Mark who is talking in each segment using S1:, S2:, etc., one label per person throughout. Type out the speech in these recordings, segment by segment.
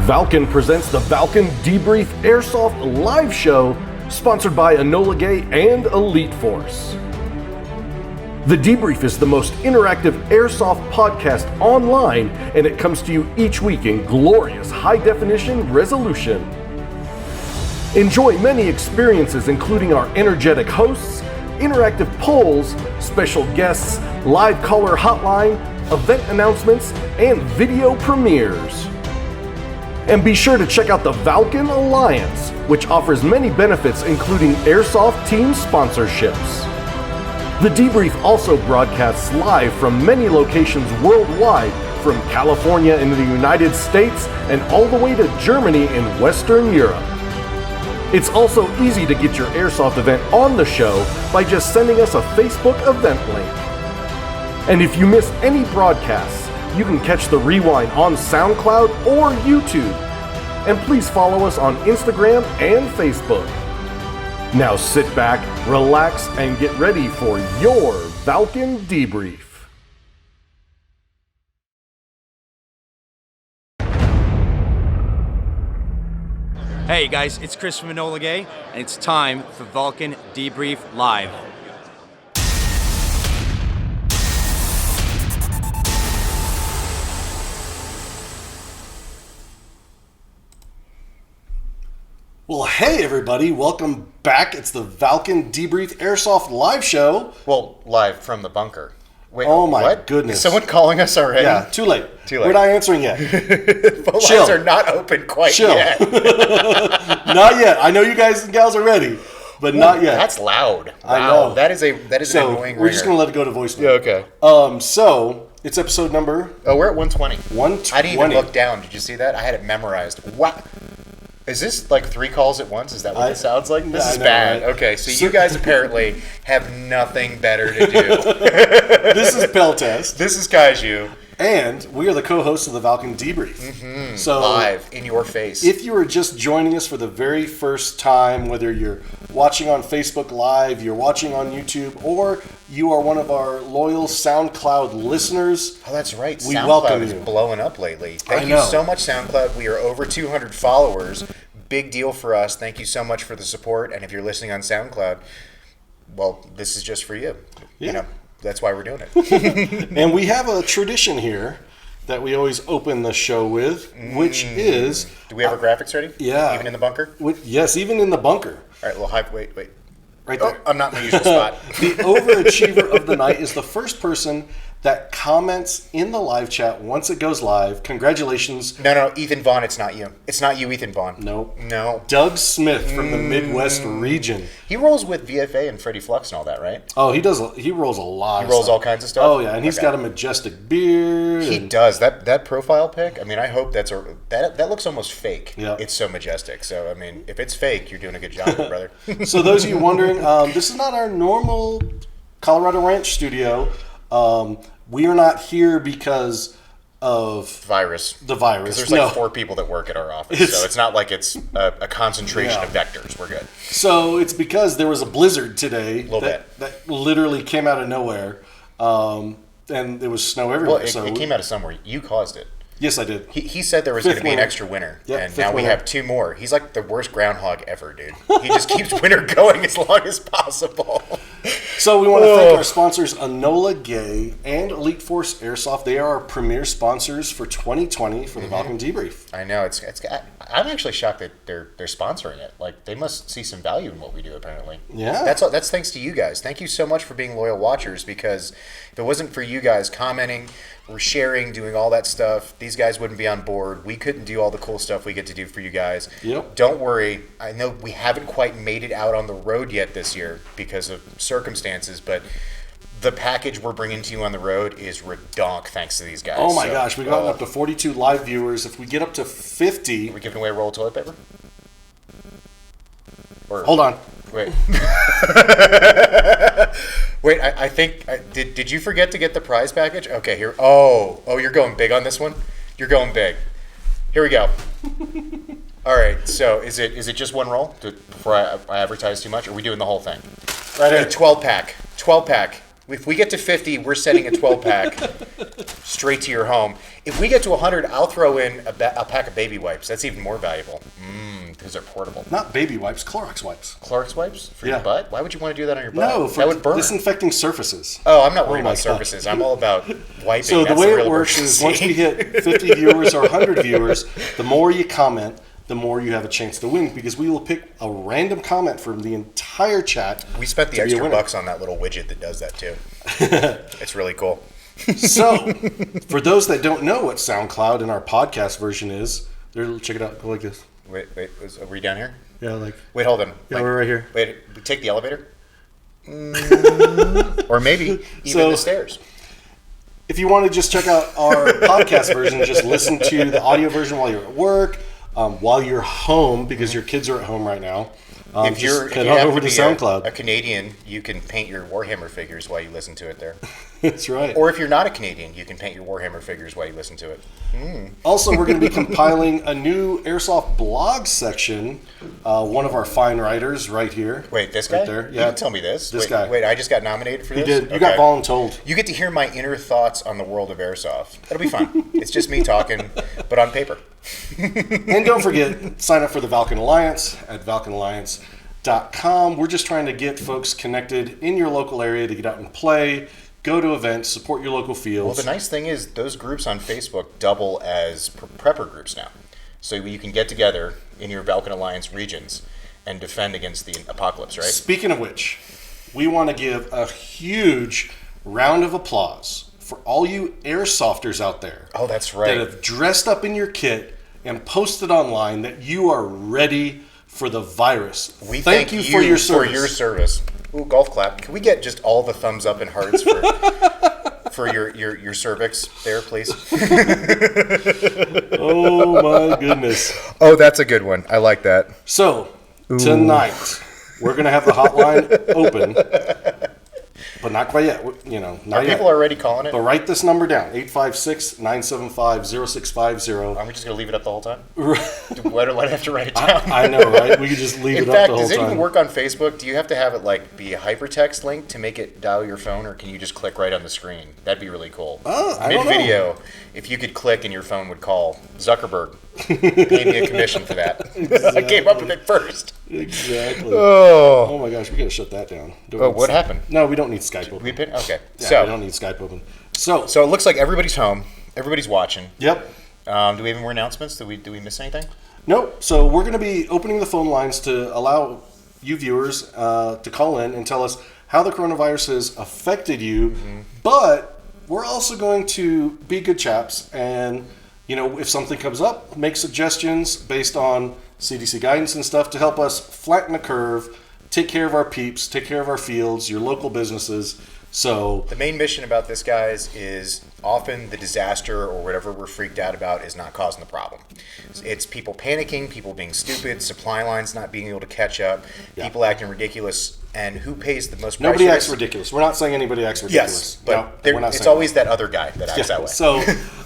S1: Valken presents the Valken Debrief Airsoft live show, sponsored by Enola Gay and Elite Force. The Debrief is the most interactive airsoft podcast online, and it comes to you each week in glorious high-definition resolution. Enjoy many experiences, including our energetic hosts, interactive polls, special guests, live caller hotline, event announcements, and video premieres. And be sure to check out the Valken Alliance, which offers many benefits, including airsoft team sponsorships. The Debrief also broadcasts live from many locations worldwide, from California in the United States and all the way to Germany in Western Europe. It's also easy to get your airsoft event on the show by just sending us a Facebook event link. And if you miss any broadcasts, you can catch the rewind on SoundCloud or YouTube. And please follow us on Instagram and Facebook. Now sit back, relax, and get ready for your Valken Debrief.
S2: Hey guys, it's Chris from Enola Gay, and it's time for Valken Debrief Live.
S1: Well, hey everybody, welcome back. It's the Valken Debrief Airsoft live show.
S3: Well, live from the bunker. Wait,
S1: oh my
S3: what?
S1: goodness.
S3: Is someone calling us already?
S1: Yeah, too late.
S3: Too late.
S1: We're not answering yet.
S3: Phone
S1: Chill.
S3: lines are not open quite yet.
S1: Not yet. I know you guys and gals are ready, but not yet.
S3: That's loud.
S1: I
S3: Wow.
S1: know.
S3: That is an annoying
S1: we're just
S3: ringer.
S1: going to let it go to voicemail.
S3: Yeah, okay.
S1: So, it's episode number...
S3: Oh, we're at 120.
S1: 120.
S3: I didn't even look down. Did you see that? I had it memorized. What? Is this like 3 calls at once? Is that what it sounds like? This is
S1: know,
S3: bad.
S1: right?
S3: Okay, so you guys apparently have nothing better to do.
S1: This is Peltast.
S3: This is Kaiju.
S1: And we are the co-hosts of the Valken Debrief.
S3: Mm-hmm.
S1: So,
S3: live, in your face.
S1: if you are just joining us for the very first time, whether you're watching on Facebook Live, you're watching on YouTube, or you are one of our loyal SoundCloud listeners,
S3: Oh, that's right.
S1: we
S3: SoundCloud
S1: welcome
S3: is
S1: you.
S3: blowing up lately. Thank
S1: I
S3: you
S1: know.
S3: so much, SoundCloud. We are over 200 followers. Big deal for us. Thank you so much for the support. And if you're listening on SoundCloud, well, this is just for you.
S1: Yeah.
S3: You know, that's why we're doing it.
S1: And we have a tradition here that we always open the show with, which is...
S3: Do we have our graphics ready?
S1: Yeah.
S3: Even in the bunker?
S1: Yes, even in the bunker.
S3: All right, well, wait.
S1: Right
S3: Oh,
S1: there.
S3: I'm not in the usual spot.
S1: The overachiever of the night is the first person that comments in the live chat once it goes live. Congratulations.
S3: No, Ethan Vaughn, it's not you. It's not you, Ethan Vaughn.
S1: Nope.
S3: No.
S1: Doug Smith from the Midwest region.
S3: He rolls with VFA and Freddie Flux and all that, right?
S1: Oh, he does. He rolls a lot.
S3: He rolls all kinds of stuff?
S1: Oh yeah, and he's
S3: Okay.
S1: got a majestic beard.
S3: He
S1: and-
S3: does. That profile pic, I mean, I hope that looks almost fake.
S1: Yeah.
S3: It's so majestic. So, I mean, if it's fake, you're doing a good job, brother.
S1: So those of you wondering, this is not our normal Colorado Ranch studio. We are not here because of
S3: Virus.
S1: the virus.
S3: There's
S1: No.
S3: 4 people that work at our office,
S1: It's-
S3: so it's not like it's a concentration of vectors. We're good.
S1: So it's because there was a blizzard today
S3: Little
S1: that literally came out of nowhere, and there was snow everywhere.
S3: Well, it came out of somewhere. You caused it.
S1: Yes, I did.
S3: He said there was going to
S1: Fifth
S3: be an
S1: winter.
S3: extra winter,
S1: Yep,
S3: and
S1: fifth
S3: now we
S1: winter.
S3: have 2 more. He's like the worst groundhog ever, dude. He just keeps winter going as long as possible.
S1: So we want to thank our sponsors, Enola Gay and Elite Force Airsoft. They are our premier sponsors for 2020 for the Valken Debrief.
S3: I know I'm actually shocked that they're sponsoring it. Like, they must see some value in what we do. Apparently,
S1: Yeah.
S3: That's thanks to you guys. Thank you so much for being loyal watchers. Because if it wasn't for you guys commenting, or sharing, doing all that stuff, these guys wouldn't be on board. We couldn't do all the cool stuff we get to do for you guys.
S1: Yep.
S3: Don't worry. I know we haven't quite made it out on the road yet this year because of circumstances, but the package we're bringing to you on the road is redonk thanks to these guys.
S1: Oh my
S3: So,
S1: gosh, we've gotten up to 42 live viewers. If we get up to 50,
S3: Are we giving away a roll of toilet paper? Or,
S1: hold on.
S3: Wait. Wait, I think... Did you forget to get the prize package? Okay, here... Oh, you're going big on this one? You're going big. Here we go. All right, so is it just one roll before I advertise too much? Or are we doing the whole thing?
S1: Right here.
S3: 12-pack. If we get to 50, we're sending a 12-pack straight to your home. If we get to 100, I'll throw in a pack of baby wipes. That's even more valuable. Because they're portable.
S1: Not baby wipes, Clorox wipes.
S3: Clorox wipes? For your butt? Why would you want to do that on your butt?
S1: No, for
S3: that would burn.
S1: disinfecting surfaces.
S3: Oh, I'm not worried about surfaces. I'm all about wiping.
S1: So the way it works is once we hit 50 viewers or 100 viewers, the more you comment, the more you have a chance to win, because we will pick a random comment from the entire chat.
S3: We spent the extra bucks on that little widget that does that too. It's really cool.
S1: So, for those that don't know what SoundCloud in our podcast version is, check it out. Go like this.
S3: Wait, are we down here?
S1: Yeah, like.
S3: Wait, hold on.
S1: Yeah, we're right here.
S3: Wait, take the elevator? Or maybe even the stairs.
S1: If you want to just check out our podcast version, just listen to the audio version while you're at work, while you're home, because your kids are at home right now.
S3: If you
S1: head on over to SoundCloud.
S3: A Canadian, you can paint your Warhammer figures while you listen to it there.
S1: That's right.
S3: Or if you're not a Canadian, you can paint your Warhammer figures while you listen to it.
S1: Also, we're going to be compiling a new Airsoft blog section. One of our fine writers right here.
S3: Wait, this guy?
S1: Right there. Yeah.
S3: You didn't tell me this.
S1: This guy.
S3: Wait, I just got nominated for this?
S1: You did. You got voluntold.
S3: You get to hear my inner thoughts on the world of Airsoft. That'll be fun. It's just me talking, but on paper.
S1: And don't forget, sign up for the Valken Alliance at valkenalliance.com. We're just trying to get folks connected in your local area to get out and play, go to events, support your local fields.
S3: Well, the nice thing is those groups on Facebook double as prepper groups now. So you can get together in your Valken Alliance regions and defend against the apocalypse, right?
S1: Speaking of which, we want to give a huge round of applause for all you airsofters out there.
S3: Oh, that's right.
S1: That have dressed up in your kit and posted online that you are ready for the virus.
S3: We thank you for your service. Ooh, golf clap. Can we get just all the thumbs up and hearts for your cervix there, please?
S1: Oh my goodness.
S3: Oh, that's a good one. I like that.
S1: So, tonight, we're going to have the hotline open, but not quite yet. Not yet.
S3: People already calling it?
S1: But write this number down, 856-975-0650.
S3: Are we just going to leave it up the whole time? Why do I have to write it down?
S1: I know, right? We could just leave it up the whole time.
S3: Does it even work on Facebook? Do you have to have it be a hypertext link to make it dial your phone, or can you just click right on the screen? That'd be really cool.
S1: I don't know.
S3: Mid-video, if you could click and your phone would call Zuckerberg, pay me a commission for that. Exactly. I came up with it first.
S1: Exactly.
S3: Oh
S1: my gosh, we got to shut that down.
S3: What happened?
S1: No, we don't need Skype open.
S3: Okay.
S1: Yeah, we don't need Skype open. So
S3: it looks like everybody's home. Everybody's watching.
S1: Yep.
S3: Do we have any more announcements? Do we miss anything?
S1: Nope. So we're going to be opening the phone lines to allow you viewers to call in and tell us how the coronavirus has affected you. Mm-hmm. But we're also going to be good chaps and, if something comes up, make suggestions based on CDC guidance and stuff to help us flatten the curve, take care of our peeps, take care of our fields, your local businesses. So
S3: the main mission about this, guys, is often the disaster or whatever we're freaked out about is not causing the problem. It's people panicking, people being stupid, supply lines not being able to catch up, people acting ridiculous, and who pays the most price?
S1: Nobody acts ridiculous. We're not saying anybody acts ridiculous.
S3: Yes, but it's always that other guy that acts that way.
S1: So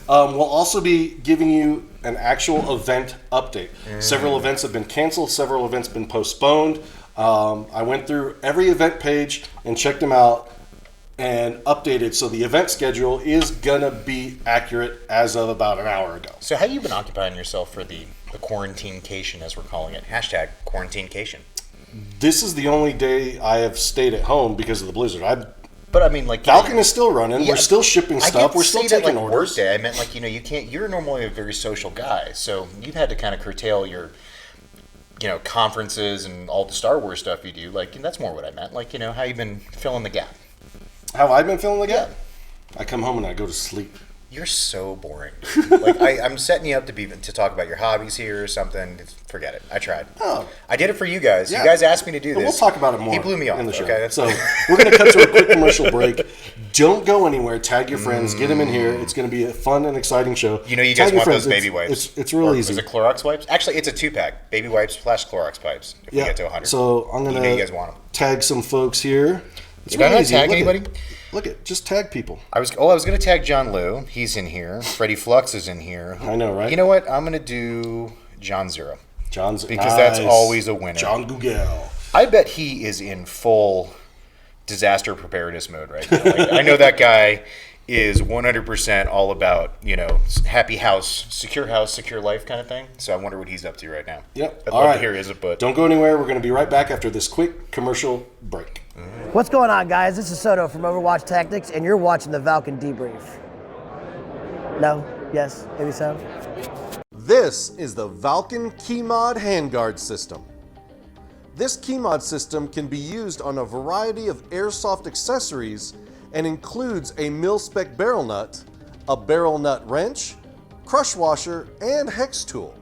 S1: we'll also be giving you an actual event update. Several events have been canceled. Several events have been postponed. I went through every event page and checked them out and updated. So the event schedule is going to be accurate as of about an hour ago.
S3: So how have you been occupying yourself for the quarantine-cation, as we're calling it? Hashtag quarantine-cation.
S1: This is the only day I have stayed at home because of the blizzard.
S3: But I mean,
S1: Valken is still running. Yeah, we're still shipping stuff. We're still taking orders.
S3: Work day. I meant you can't. You're normally a very social guy, so you've had to kind of curtail your, conferences and all the Star Wars stuff you do. That's more what I meant. How you been filling the gap?
S1: How have I been filling the gap? Yeah. I come home and I go to sleep.
S3: You're so boring. I'm setting you up to talk about your hobbies here or something. Forget it. I tried.
S1: Oh.
S3: I did it for you guys. Yeah. You guys asked me to do this.
S1: We'll talk about it more.
S3: He blew me off
S1: in the show.
S3: Okay,
S1: so we're going to cut to a quick commercial break. Don't go anywhere. Tag your friends. Get them in here. It's going to be a fun and exciting show.
S3: You guys want those baby wipes.
S1: It's real easy.
S3: Is it Clorox wipes? Actually, it's a 2-pack. Baby wipes / Clorox pipes. If we get to 100.
S1: So I'm going to
S3: you guys want them.
S1: Tag some folks here.
S3: Did I not tag anybody?
S1: Look at, just tag people.
S3: I was going to tag John Liu. He's in here. Freddie Flux is in here.
S1: I know, right?
S3: You know what? I'm going to do John Zero.
S1: Because
S3: that's always a winner.
S1: John Google.
S3: I bet he is in full disaster preparedness mode right now. Like, I know that guy is 100% all about, happy house, secure life kind of thing. So I wonder what he's up to right now.
S1: Yep.
S3: I'd love to hear his input.
S1: Don't go anywhere. We're going to be right back after this quick commercial break.
S4: What's going on, guys? This is Soto from Overwatch Tactics, and you're watching the Valken Debrief. No? Yes? Maybe so?
S1: This is the Valken Keymod handguard system. This Keymod system can be used on a variety of airsoft accessories and includes a MIL-SPECL barrel nut, a barrel nut wrench, crush washer, and hex tool.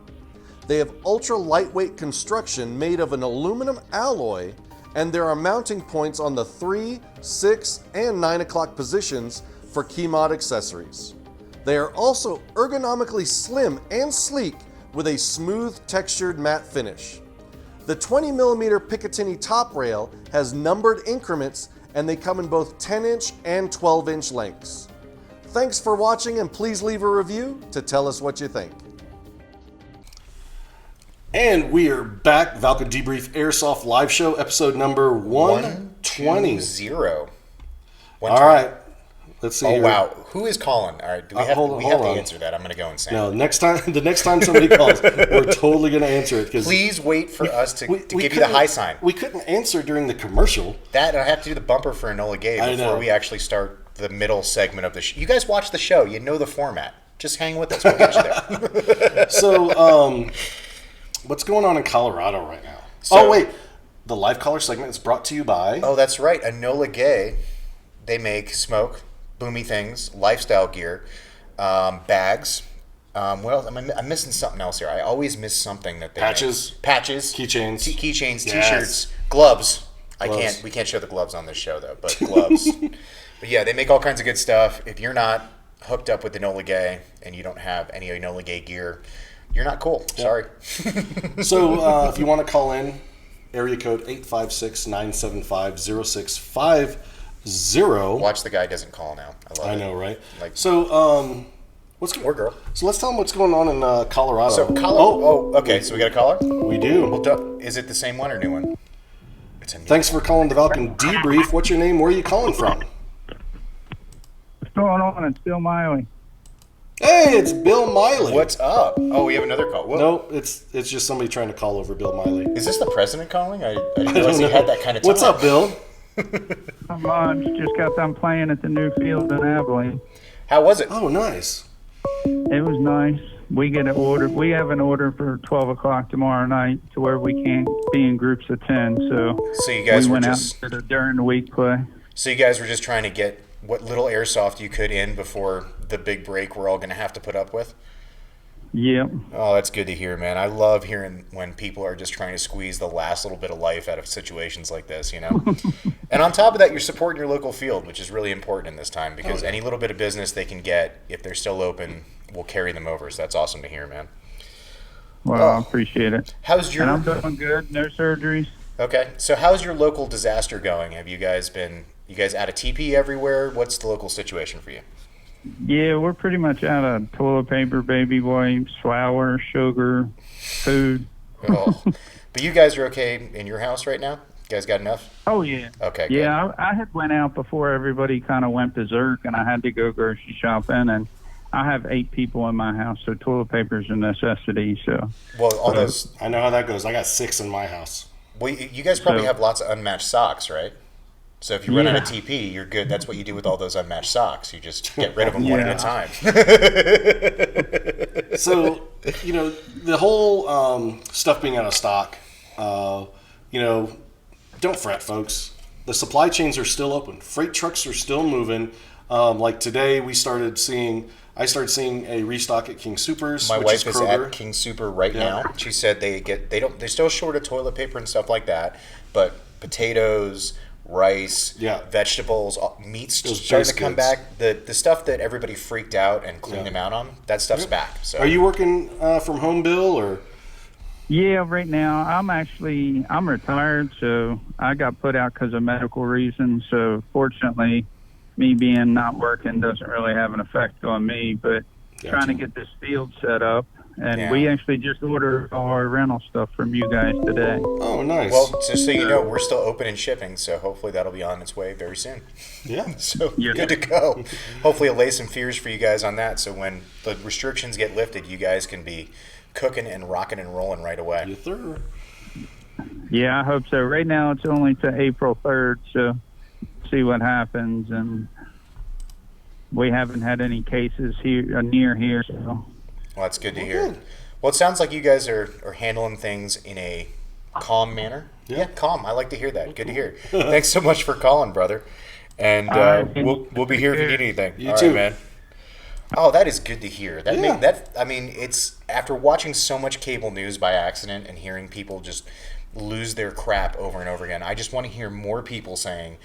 S1: They have ultra lightweight construction made of an aluminum alloy, and there are mounting points on the 3, 6, and 9 o'clock positions for Keymod accessories. They are also ergonomically slim and sleek with a smooth textured matte finish. The 20mm Picatinny top rail has numbered increments, and they come in both 10-inch and 12-inch lengths. Thanks for watching, and please leave a review to tell us what you think. And we are back, Valken Debrief Airsoft live show, episode number 120.
S3: 120.
S1: All right, let's see.
S3: Oh, wow. Who is calling? All right, do we have,
S1: hold
S3: to
S1: on.
S3: answer that? I'm going to go insane.
S1: No, the next time somebody calls, we're totally going to answer it.
S3: Please wait for us to give you the high sign.
S1: We couldn't answer during the commercial.
S3: That, and I have to do the bumper for Enola Gay before we actually start the middle segment of the show. You guys watch the show. You know the format. Just hang with us. We'll get you there.
S1: So, what's going on in Colorado right now?
S3: So,
S1: wait. The live caller segment is brought to you by...
S3: Oh, that's right. Enola Gay. They make smoke, boomy things, lifestyle gear, bags. What else? I'm missing something else here. I always miss something that they
S1: Patches.
S3: make. Patches.
S1: Keychains.
S3: Keychains,
S1: Yes.
S3: T-shirts, gloves.
S1: Gloves.
S3: We can't show the gloves on this show, though, but gloves. But yeah, they make all kinds of good stuff. If you're not hooked up with Enola Gay and you don't have any Enola Gay gear, you're not cool. Sorry.
S1: So if you want to call in, area code 856-975-0650.
S3: Watch the guy doesn't call now. I love it.
S1: I know, right?
S3: Like,
S1: So
S3: or girl.
S1: So let's tell them what's going on in Colorado.
S3: So Colorado. Okay. So we got a caller.
S1: We do.
S3: Well, is it the same one or new one? It's a new
S1: Thanks for calling the Valken Debrief. What's your name? Where are you calling from?
S5: What's going on? It's Bill Miley.
S1: Hey, it's Bill Miley.
S3: What's up? Oh, we have another call. Whoa.
S1: No, it's just somebody trying to call over Bill Miley.
S3: Is this the president calling? I didn't realize he had that kind of time.
S1: What's up, Bill?
S5: Not much. Just got done playing at the new field in Abilene.
S3: How was it?
S1: Oh, nice.
S5: It was nice. We get an order. We have an order for 12 o'clock tomorrow night to where we can't be in groups of 10. So
S3: you guys
S5: we
S3: were
S5: went
S3: just
S5: out during the week play.
S3: So you guys were just trying to get what little airsoft you could in before the big break we're all going to have to put up with?
S5: Yep.
S3: Oh, that's good to hear, man. I love hearing when people are just trying to squeeze the last little bit of life out of situations like this, And on top of that, you're supporting your local field, which is really important in this time because any little bit of business they can get, if they're still open, will carry them over. So that's awesome to hear, man.
S5: Well, I appreciate it.
S3: How's your...
S5: And I'm doing good. No surgeries.
S3: Okay. So how's your local disaster going? Have you guys out of TP everywhere? What's the local situation for you?
S5: Yeah, we're pretty much out of toilet paper, baby wipes, flour, sugar, food.
S3: Oh. But you guys are okay in your house right now? You guys got enough?
S5: Oh, yeah.
S3: Okay, good.
S5: Yeah, I had went out before everybody kind of went berserk, and I had to go grocery shopping, and I have 8 people in my house, so toilet paper is a necessity. So,
S3: well, all those...
S1: I know how that goes. I got 6 in my house.
S3: Well, you guys probably have lots of unmatched socks, right? So if you run out of TP, you're good. That's what you do with all those unmatched socks. You just get rid of them one at a time.
S1: So, the whole stuff being out of stock, don't fret, folks. The supply chains are still open. Freight trucks are still moving. Like today, I started seeing a restock at King Soopers.
S3: My
S1: which
S3: wife
S1: is
S3: is
S1: Kroger.
S3: at King Super right now. She said they're still short of toilet paper and stuff like that, but potatoes, rice, vegetables, meats starting to come back. The stuff that everybody freaked out and cleaned them out on, that stuff's back. So
S1: are you working from home, Bill, or?
S5: Yeah, right now I'm retired, so I got put out because of medical reasons. So fortunately, me being not working doesn't really have an effect on me. But trying to get this field set up And we actually just ordered our rental stuff from you guys today.
S1: Oh, nice.
S3: Well, just so you know, we're still open and shipping, so hopefully that'll be on its way very soon.
S1: Yeah.
S3: So
S5: Yeah.
S3: good to go. Hopefully allay some fears for you guys on that, so when the restrictions get lifted, you guys can be cooking and rocking and rolling right away.
S1: Yes, sir.
S5: Yeah, I hope so. Right now it's only to April 3rd, so see what happens. And we haven't had any cases here near here, so.
S3: Well, that's good to hear. Well, it sounds like you guys are handling things in a calm manner. Yeah, calm. I like to hear that. Good to hear. Thanks so much for calling, brother. And we'll be here if you need anything.
S1: You
S3: All
S1: too,
S3: right, man. Oh, that is good to hear. I mean, it's after watching so much cable news by accident and hearing people just lose their crap over and over again. I just want to hear more people saying,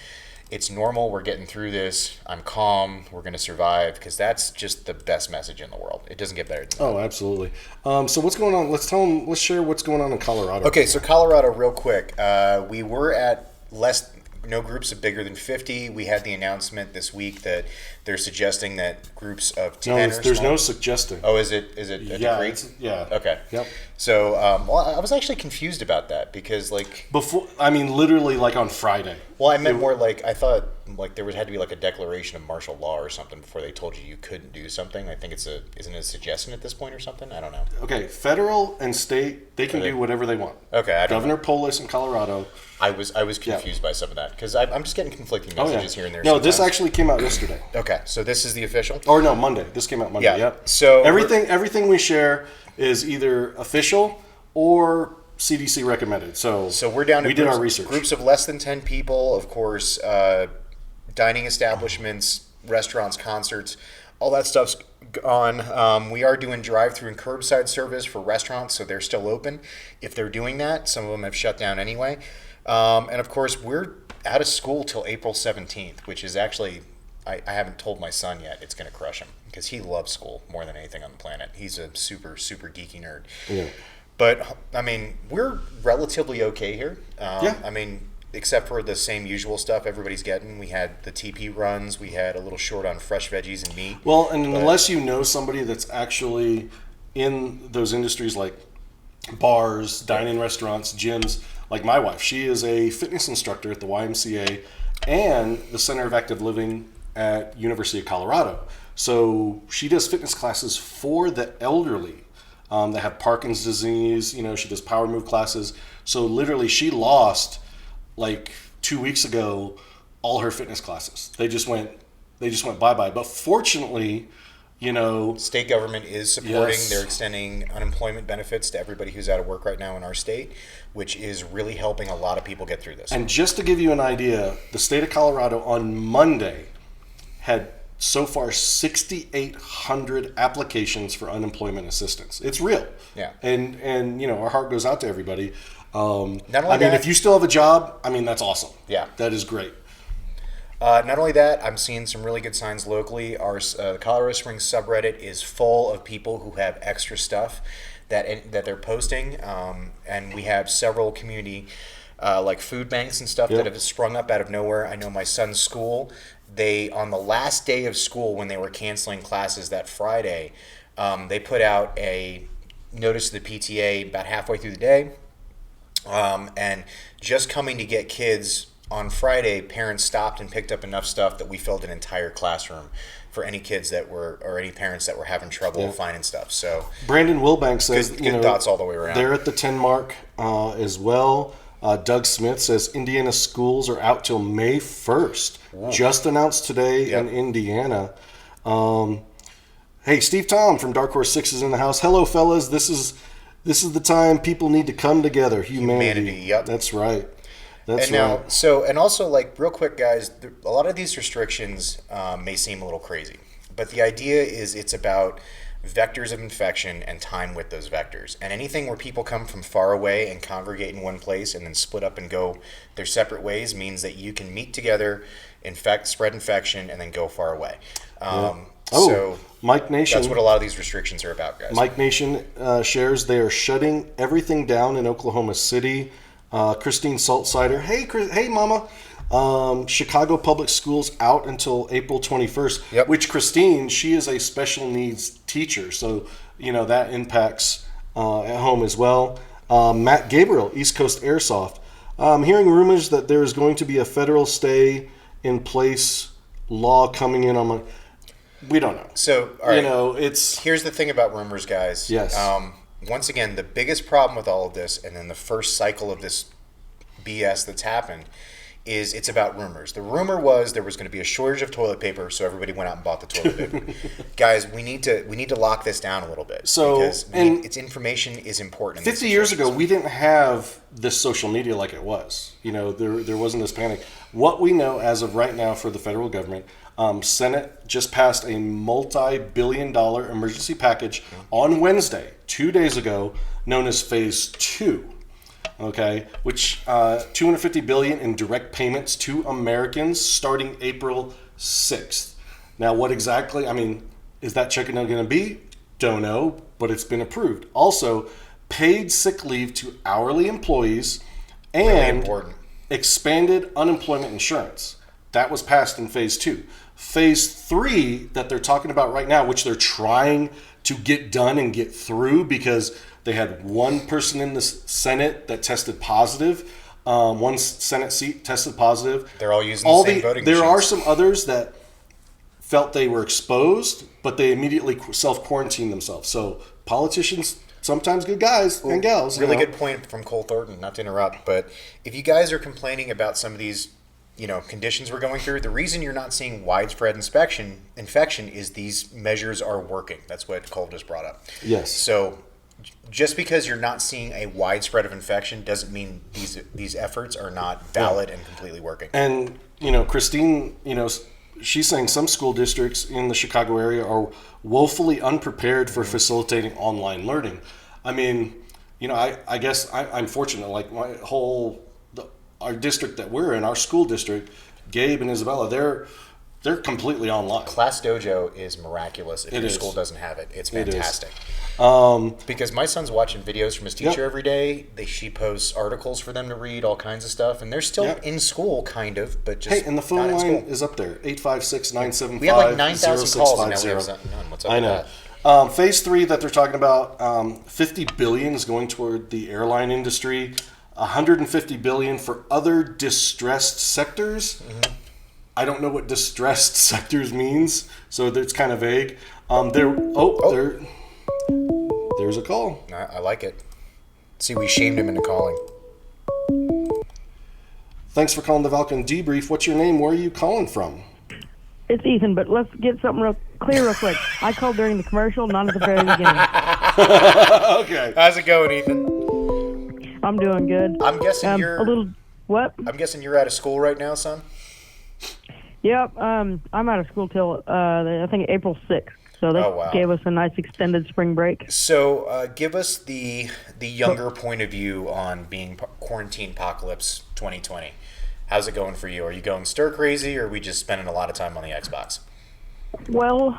S3: it's normal, we're getting through this, I'm calm, we're going to survive, because that's just the best message in the world. It doesn't get better than that.
S1: Oh, absolutely. So what's going on? Let's share what's going on in Colorado.
S3: Okay, so Colorado, real quick. We were at no groups of bigger than 50. We had the announcement this week that they're suggesting that groups of 10
S1: there's no suggesting.
S3: Oh, is it a decree?
S1: Yeah.
S3: Okay.
S1: Yep.
S3: So, well, I was actually confused about that because, like...
S1: literally, like, on Friday.
S3: Well, I meant more like, I thought, like, there had to be, like, a declaration of martial law or something before they told you couldn't do something. I think isn't it a suggestion at this point or something? I don't know.
S1: Okay, federal and state, they can do whatever they want.
S3: Okay,
S1: Governor Polis in Colorado.
S3: I was confused by some of that because I'm just getting conflicting messages here and there.
S1: No,
S3: sometimes.
S1: this actually came out yesterday.
S3: Okay, so this is the official?
S1: Or no, Monday. This came out Monday.
S3: Yeah.
S1: Yep.
S3: So
S1: everything we share is either official or CDC recommended. So
S3: we're down to
S1: we did our research.
S3: Groups of less than 10 people, of course, dining establishments, restaurants, concerts, all that stuff's on. We are doing drive-through and curbside service for restaurants, so they're still open. If they're doing that, some of them have shut down anyway. And of course, we're out of school till April 17th, which is actually, I haven't told my son yet. It's going to crush him because he loves school more than anything on the planet. He's a super, super geeky nerd.
S1: Yeah.
S3: But, I mean, we're relatively okay here.
S1: Yeah.
S3: I mean, except for the same usual stuff everybody's getting. We had the TP runs. We had a little short on fresh veggies and meat.
S1: Well, and unless you know somebody that's actually in those industries like bars, dine-in restaurants, gyms, like my wife, she is a fitness instructor at the YMCA and the Center of Active Living at University of Colorado. So she does fitness classes for the elderly that have Parkinson's disease. You know, she does power move classes. So literally she lost, like 2 weeks ago, all her fitness classes. They just went bye-bye. But fortunately, you know,
S3: state government is supporting.
S1: Yes.
S3: They're extending unemployment benefits to everybody who's out of work right now in our state, which is really helping a lot of people get through this.
S1: And just to give you an idea, the state of Colorado on Monday had so far 6,800 applications for unemployment assistance. It's real.
S3: Yeah.
S1: And you know, our heart goes out to everybody.
S3: If
S1: you still have a job, I mean, that's awesome.
S3: Yeah.
S1: That is great.
S3: Not only that, I'm seeing some really good signs locally. Our Colorado Springs subreddit is full of people who have extra stuff that they're posting, and we have several community like food banks and stuff that have sprung up out of nowhere. I know my son's school, on the last day of school when they were canceling classes that Friday, they put out a notice to the PTA about halfway through the day, and just coming to get kids. On Friday, parents stopped and picked up enough stuff that we filled an entire classroom for any kids or any parents that were having trouble finding stuff. So
S1: Brandon Wilbank says,
S3: good thoughts all the way around.
S1: They're at the 10 mark as well. Doug Smith says Indiana schools are out till May 1st. Whoa. Just announced today in Indiana. Hey, Steve Tom from Dark Horse 6 is in the house. Hello, fellas. This is the time people need to come together. Humanity.
S3: Yep.
S1: That's right.
S3: And also, like, real quick, guys, a lot of these restrictions may seem a little crazy, but the idea is it's about vectors of infection and time with those vectors. And anything where people come from far away and congregate in one place and then split up and go their separate ways means that you can meet together, spread infection, and then go far away. So
S1: Mike Nation.
S3: That's what a lot of these restrictions are about, guys.
S1: Mike Nation shares they are shutting everything down in Oklahoma City. Christine Saltsider, hey mama. Chicago Public Schools out until April 21st, which Christine, she is a special needs teacher. So that impacts at home as well. Matt Gabriel, East Coast Airsoft. I'm hearing rumors that there is going to be a federal stay in place law coming in on we don't know.
S3: So, all right.
S1: It's...
S3: Here's the thing about rumors, guys.
S1: Yes.
S3: Once again, the biggest problem with all of this, and then the first cycle of this BS that's happened, is it's about rumors. The rumor was there was going to be a shortage of toilet paper, so everybody went out and bought the toilet paper. Guys, we need to lock this down a little bit.
S1: So,
S3: because its information is important.
S1: 50 years ago, we didn't have this social media like it was. There wasn't this panic. What we know as of right now for the federal government, Senate just passed a multi-billion-dollar emergency package on Wednesday, 2 days ago, known as Phase 2. Okay, which $250 billion in direct payments to Americans starting April 6th. Now, what exactly? Is that check going to be? Don't know, but it's been approved. Also, paid sick leave to hourly employees and expanded unemployment insurance. That was passed in Phase 2. Phase 3 that they're talking about right now, which they're trying to get done and get through because they had one person in the Senate that tested positive. One Senate seat tested positive.
S3: They're all using the same voting machines.
S1: There are some others that felt they were exposed, but they immediately self-quarantined themselves. So politicians, sometimes good guys and gals.
S3: Really good point from Cole Thornton, not to interrupt, but if you guys are complaining about some of these conditions we're going through, the reason you're not seeing widespread infection is these measures are working. That's what Cole just brought up.
S1: Yes.
S3: So just because you're not seeing a widespread of infection doesn't mean these efforts are not valid and completely working.
S1: And, Christine, she's saying some school districts in the Chicago area are woefully unprepared for facilitating online learning. I guess I'm fortunate. Like our district that we're in, our school district, Gabe and Isabella, they're completely online.
S3: Class Dojo is miraculous if your school doesn't have it. It's fantastic. Because my son's watching videos from his teacher every day. She posts articles for them to read, all kinds of stuff, and they're still in school, kind of, but just
S1: and the phone line is up there, 856-975-0650.
S3: We have like 9,000 calls, and now we have none. What's up with that?
S1: Phase 3 that they're talking about, $50 billion is going toward the airline industry, $150 billion for other distressed sectors. Mm-hmm. I don't know what distressed sectors means, so it's kind of vague. There's a call.
S3: I like it. See, we shamed him into calling.
S1: Thanks for calling the Valken Debrief. What's your name? Where are you calling from?
S6: It's Ethan, but let's get something real clear real quick. I called during the commercial, not at the very beginning.
S3: Okay. How's it going, Ethan?
S6: I'm doing good.
S3: I'm guessing you're...
S6: A little... What?
S3: I'm guessing you're out of school right now, son?
S6: Yep. I'm out of school till, I think, April 6th. So they gave us a nice extended spring break.
S3: So give us the younger point of view on being quarantine apocalypse 2020. How's it going for you? Are you going stir crazy, or are we just spending a lot of time on the Xbox?
S6: Well,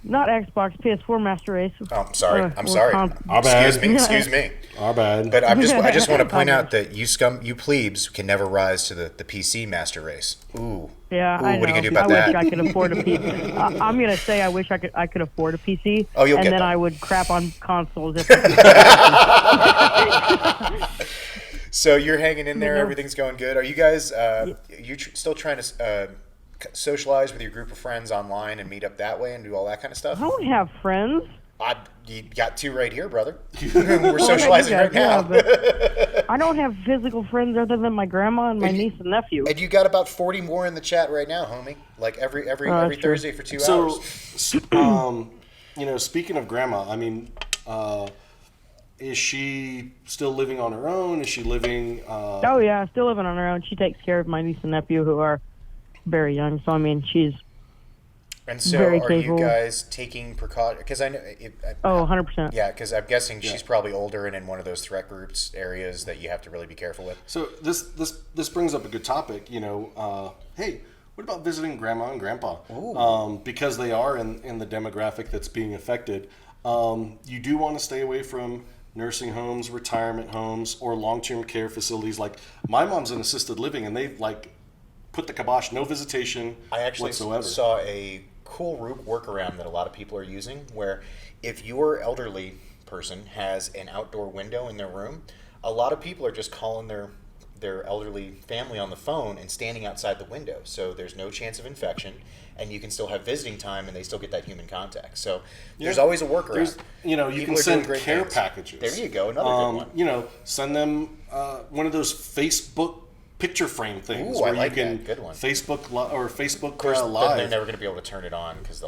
S6: not Xbox, PS4 Master Race.
S3: Oh, sorry. I'm sorry.
S1: Our bad.
S3: Excuse me.
S1: Our bad.
S3: But I just want to point out that you plebes can never rise to the PC Master Race. Ooh.
S6: Yeah,
S3: Ooh,
S6: I know.
S3: What are you gonna do about that?
S6: I wish I could afford a PC. I'm gonna say I wish I could afford a PC.
S3: Oh, you'll
S6: and
S3: get
S6: then
S3: that.
S6: I would crap on consoles.
S3: So you're hanging in there. Everything's going good. Are you guys? Still trying to socialize with your group of friends online and meet up that way and do all that kind of stuff?
S6: I don't have friends.
S3: You got two right here, brother. We're socializing right now.
S6: But I don't have physical friends other than my grandma and my niece and nephew.
S3: And you got about 40 more in the chat right now, homie. Like every Thursday for 2 hours.
S1: So, speaking of grandma, is she still living on her own? Is she living?
S6: Oh yeah, still living on her own. She takes care of my niece and nephew who are very young. So she's.
S3: And so,
S6: very
S3: are
S6: capable.
S3: you guys taking precaution? Because I know.
S6: 100%.
S3: Yeah, because I'm guessing she's probably older and in one of those threat groups areas that you have to really be careful with.
S1: So this brings up a good topic. Hey, what about visiting grandma and grandpa? Because they are in the demographic that's being affected. You do want to stay away from nursing homes, retirement homes, or long-term care facilities. Like my mom's in assisted living, and they've put the kibosh, no visitation
S3: I actually
S1: whatsoever.
S3: saw a cool workaround that a lot of people are using, where if your elderly person has an outdoor window in their room, a lot of people are just calling their elderly family on the phone and standing outside the window, so there's no chance of infection, and you can still have visiting time, and they still get that human contact. So there's always a workaround.
S1: You can send care packages.
S3: There you go, another good one.
S1: Send them one of those Facebook picture frame things.
S3: Ooh,
S1: where
S3: I like
S1: you can
S3: that. Good one.
S1: Facebook or Facebook
S3: Of course,
S1: Live.
S3: they're never going to be able to turn it on because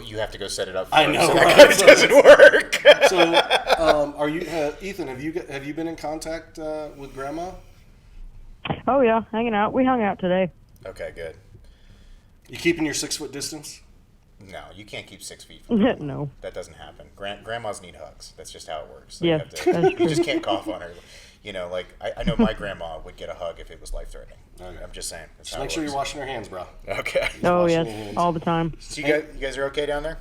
S3: you have to go set it up.
S1: I know,
S3: so
S1: right?
S3: It doesn't work.
S1: So, are you, Ethan? Have you been in contact with Grandma?
S6: Oh yeah, hanging out. We hung out today.
S3: Okay, good.
S1: You keeping your 6 foot distance?
S3: No, you can't keep 6 feet from people.
S6: No.
S3: That doesn't happen. Grandmas need hugs. That's just how it works. So
S6: Yeah,
S3: you just can't cough on her. Like I know my grandma would get a hug if it was life threatening.
S1: Okay.
S3: I'm just saying. That's
S1: Just
S3: how
S1: make
S3: it
S1: sure
S3: works.
S1: you're washing your hands, bro.
S3: Okay.
S6: Oh
S1: washing your
S6: yes,
S1: hands.
S6: all the time.
S3: So you guys are okay down there?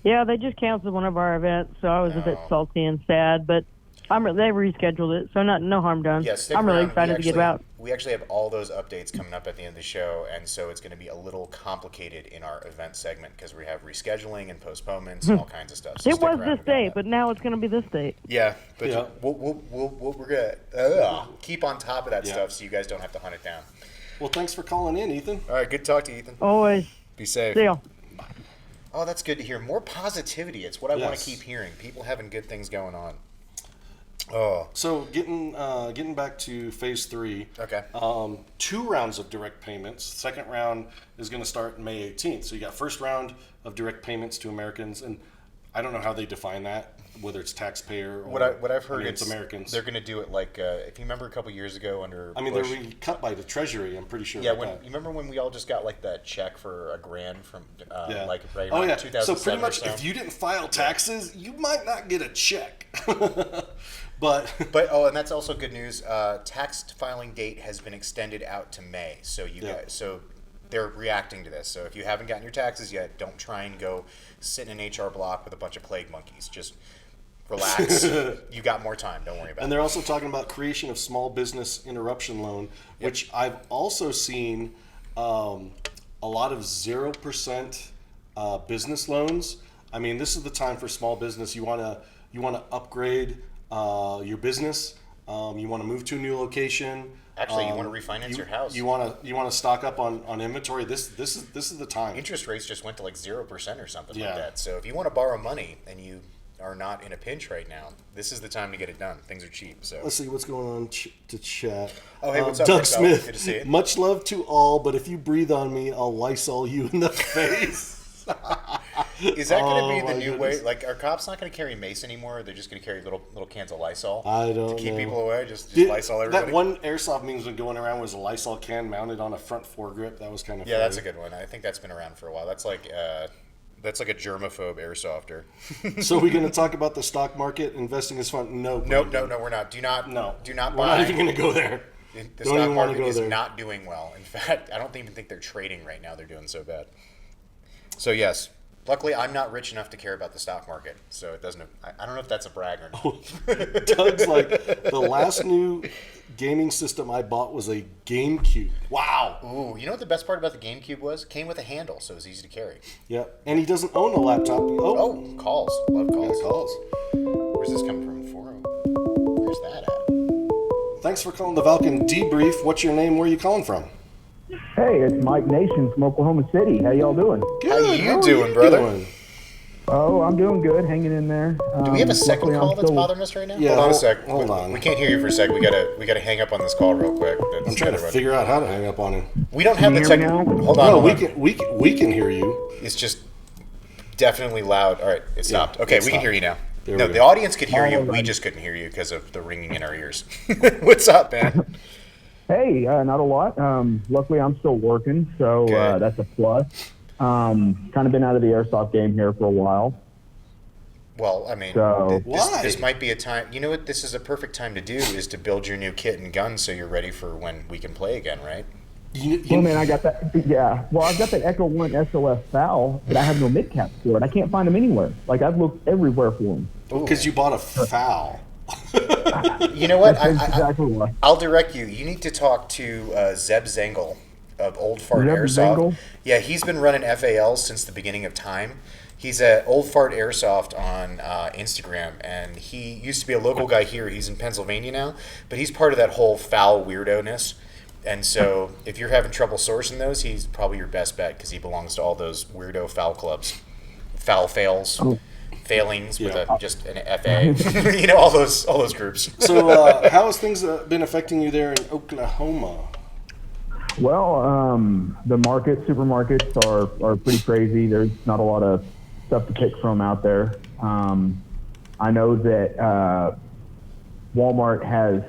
S6: Yeah, they just canceled one of our events, so I was a bit salty and sad, but they rescheduled it, so no harm done.
S3: Yeah, stick
S6: I'm really
S3: around.
S6: excited to get out.
S3: We actually have all those updates coming up at the end of the show, and so it's going to be a little complicated in our event segment because we have rescheduling and postponements and all kinds of stuff. So
S6: It
S3: stick
S6: was
S3: around
S6: this
S3: and get all
S6: date,
S3: that.
S6: but now it's going to be this date.
S3: Yeah, but
S1: Yeah.
S3: we're gonna keep on top of that
S1: Yeah.
S3: stuff so you guys don't have to hunt it down.
S1: Well, thanks for calling in, Ethan.
S3: All right, good to talk to you, Ethan.
S6: Always.
S3: Be safe.
S6: See ya.
S3: Oh, that's good to hear. More positivity. It's what I want
S1: Yes.
S3: to keep hearing. People having good things going on. Oh,
S1: So getting back to phase 3.
S3: okay.
S1: 2 rounds of direct payments. Second round is going to start May 18th. So you got first round of direct payments to Americans, and I don't know how they define that, whether it's taxpayer or
S3: What I've heard
S1: it's Americans.
S3: They're going to do it like if you remember a couple years ago under
S1: they're
S3: Bush.
S1: being cut by the Treasury. I'm pretty sure.
S3: Yeah,
S1: about that.
S3: you remember when we all just got like that check for $1,000 from like right
S1: Oh
S3: around
S1: yeah.
S3: 2007
S1: So pretty much,
S3: or so?
S1: if you didn't file taxes, you might not get a check. But
S3: and that's also good news. Tax filing date has been extended out to May, so they're reacting to this. So if you haven't gotten your taxes yet, don't try and go sit in an HR block with a bunch of plague monkeys. Just relax. You got more time. Don't worry about
S1: And
S3: it.
S1: they're also talking about creation of small business interruption loan, which I've also seen a lot of 0% business loans. I mean, this is the time for small business. You want to upgrade your business. You want to move to a new location.
S3: Actually, you want to refinance your house.
S1: You want to stock up on inventory. This is the time.
S3: Interest rates just went to like 0% or something
S1: Yeah.
S3: like that. So if you want to borrow money and you are not in a pinch right now, this is the time to get it done. Things are cheap. So
S1: Let's see what's going on to chat.
S3: Oh, hey, what's up,
S1: Doug
S3: Rick?
S1: Smith.
S3: Good to see you.
S1: Much love to all, but if you breathe on me, I'll Lysol you in the face.
S3: is that going to be
S1: Oh,
S3: the
S1: my
S3: new
S1: goodness.
S3: way? Like, are cops not going to carry mace anymore? Or they're just going to carry little cans of Lysol
S1: I don't
S3: to keep
S1: know.
S3: people away. Just Lysol
S1: That
S3: everybody.
S1: one airsoft memes been going around was a Lysol can mounted on a front foregrip. That was kind of
S3: Yeah, that's a good one. I think that's been around for a while. That's like a germaphobe airsofter.
S1: So we're going to talk about the stock market. Investing is fun. No,
S3: No, we're not. Do not
S1: We're
S3: buy.
S1: not even going to go there.
S3: The
S1: Don't
S3: stock
S1: even wanna
S3: market
S1: go
S3: is
S1: there.
S3: not doing well. In fact, I don't even think they're trading right now. They're doing so bad. So yes, luckily I'm not rich enough to care about the stock market. So it doesn't. I don't know if that's a brag or not.
S1: Doug's like, the last new gaming system I bought was a GameCube. Wow.
S3: Ooh, you know what the best part about the GameCube was? It came with a handle, so it was easy to carry.
S1: Yeah, and he doesn't own a laptop.
S3: Oh, calls. Love calls.
S1: Yeah, calls.
S3: Where's this coming from? 40. Where's that at?
S1: Thanks for calling the Valken Debrief. What's your name? Where are you calling from?
S7: Hey, it's Mike Nation from Oklahoma City. How y'all doing?
S3: How you
S1: are
S3: doing, brother?
S1: doing?
S7: Oh, I'm doing good, hanging in there.
S3: Do we have a second
S7: luckily
S3: call
S7: I'm
S3: that's
S7: still-
S3: bothering us right now?
S1: Yeah,
S3: hold on a
S1: hold-
S3: sec.
S1: hold on.
S3: We can't hear you for a sec. We gotta hang up on this call real quick.
S1: I'm trying to figure out how to hang up on him.
S3: We don't have the
S7: Can you
S3: tech.
S7: hear me now?
S3: Hold on.
S1: No,
S3: hold
S1: we
S3: on.
S1: we can hear you.
S3: It's just definitely loud. All right, it stopped.
S1: Yeah,
S3: Okay,
S1: it
S3: we can
S1: stopped.
S3: hear you now.
S1: There
S3: No,
S1: we
S3: the
S1: go.
S3: audience could hear you.
S7: All
S3: We
S7: right.
S3: just couldn't hear you because of the ringing in our ears. What's up, man?
S7: Hey, not a lot. Luckily, I'm still working, so
S3: Good.
S7: that's a plus. Kind of been out of the airsoft game here for a while.
S3: Well, I mean,
S7: So-
S1: Why?
S3: this might be a time. You know what? This is a perfect time to do is to build your new kit and gun so you're ready for when we can play again, right?
S7: Well, man, I got that. Yeah. Well, I've got that Echo 1 SOS FOUL, but I have no mid caps for it. I can't find them anywhere. Like, I've looked everywhere for them.
S1: Because you bought a foul.
S3: You know what?
S7: That's exactly why.
S3: I'll direct you. You need to talk to Zeb Zengel Old Fart
S7: Is that
S3: Airsoft.
S7: Bengal?
S3: Yeah, he's been running FALs since the beginning of time. He's at Old Fart Airsoft on Instagram, and he used to be a local guy here. He's in Pennsylvania now, but he's part of that whole foul weirdo-ness. And so if you're having trouble sourcing those, he's probably your best bet because he belongs to all those weirdo foul clubs. Foul fails, failings with just an FA. You know, all those groups.
S1: So how has things been affecting you there in Oklahoma?
S7: Well, the supermarkets are pretty crazy. There's not a lot of stuff to pick from out there. I know that Walmart has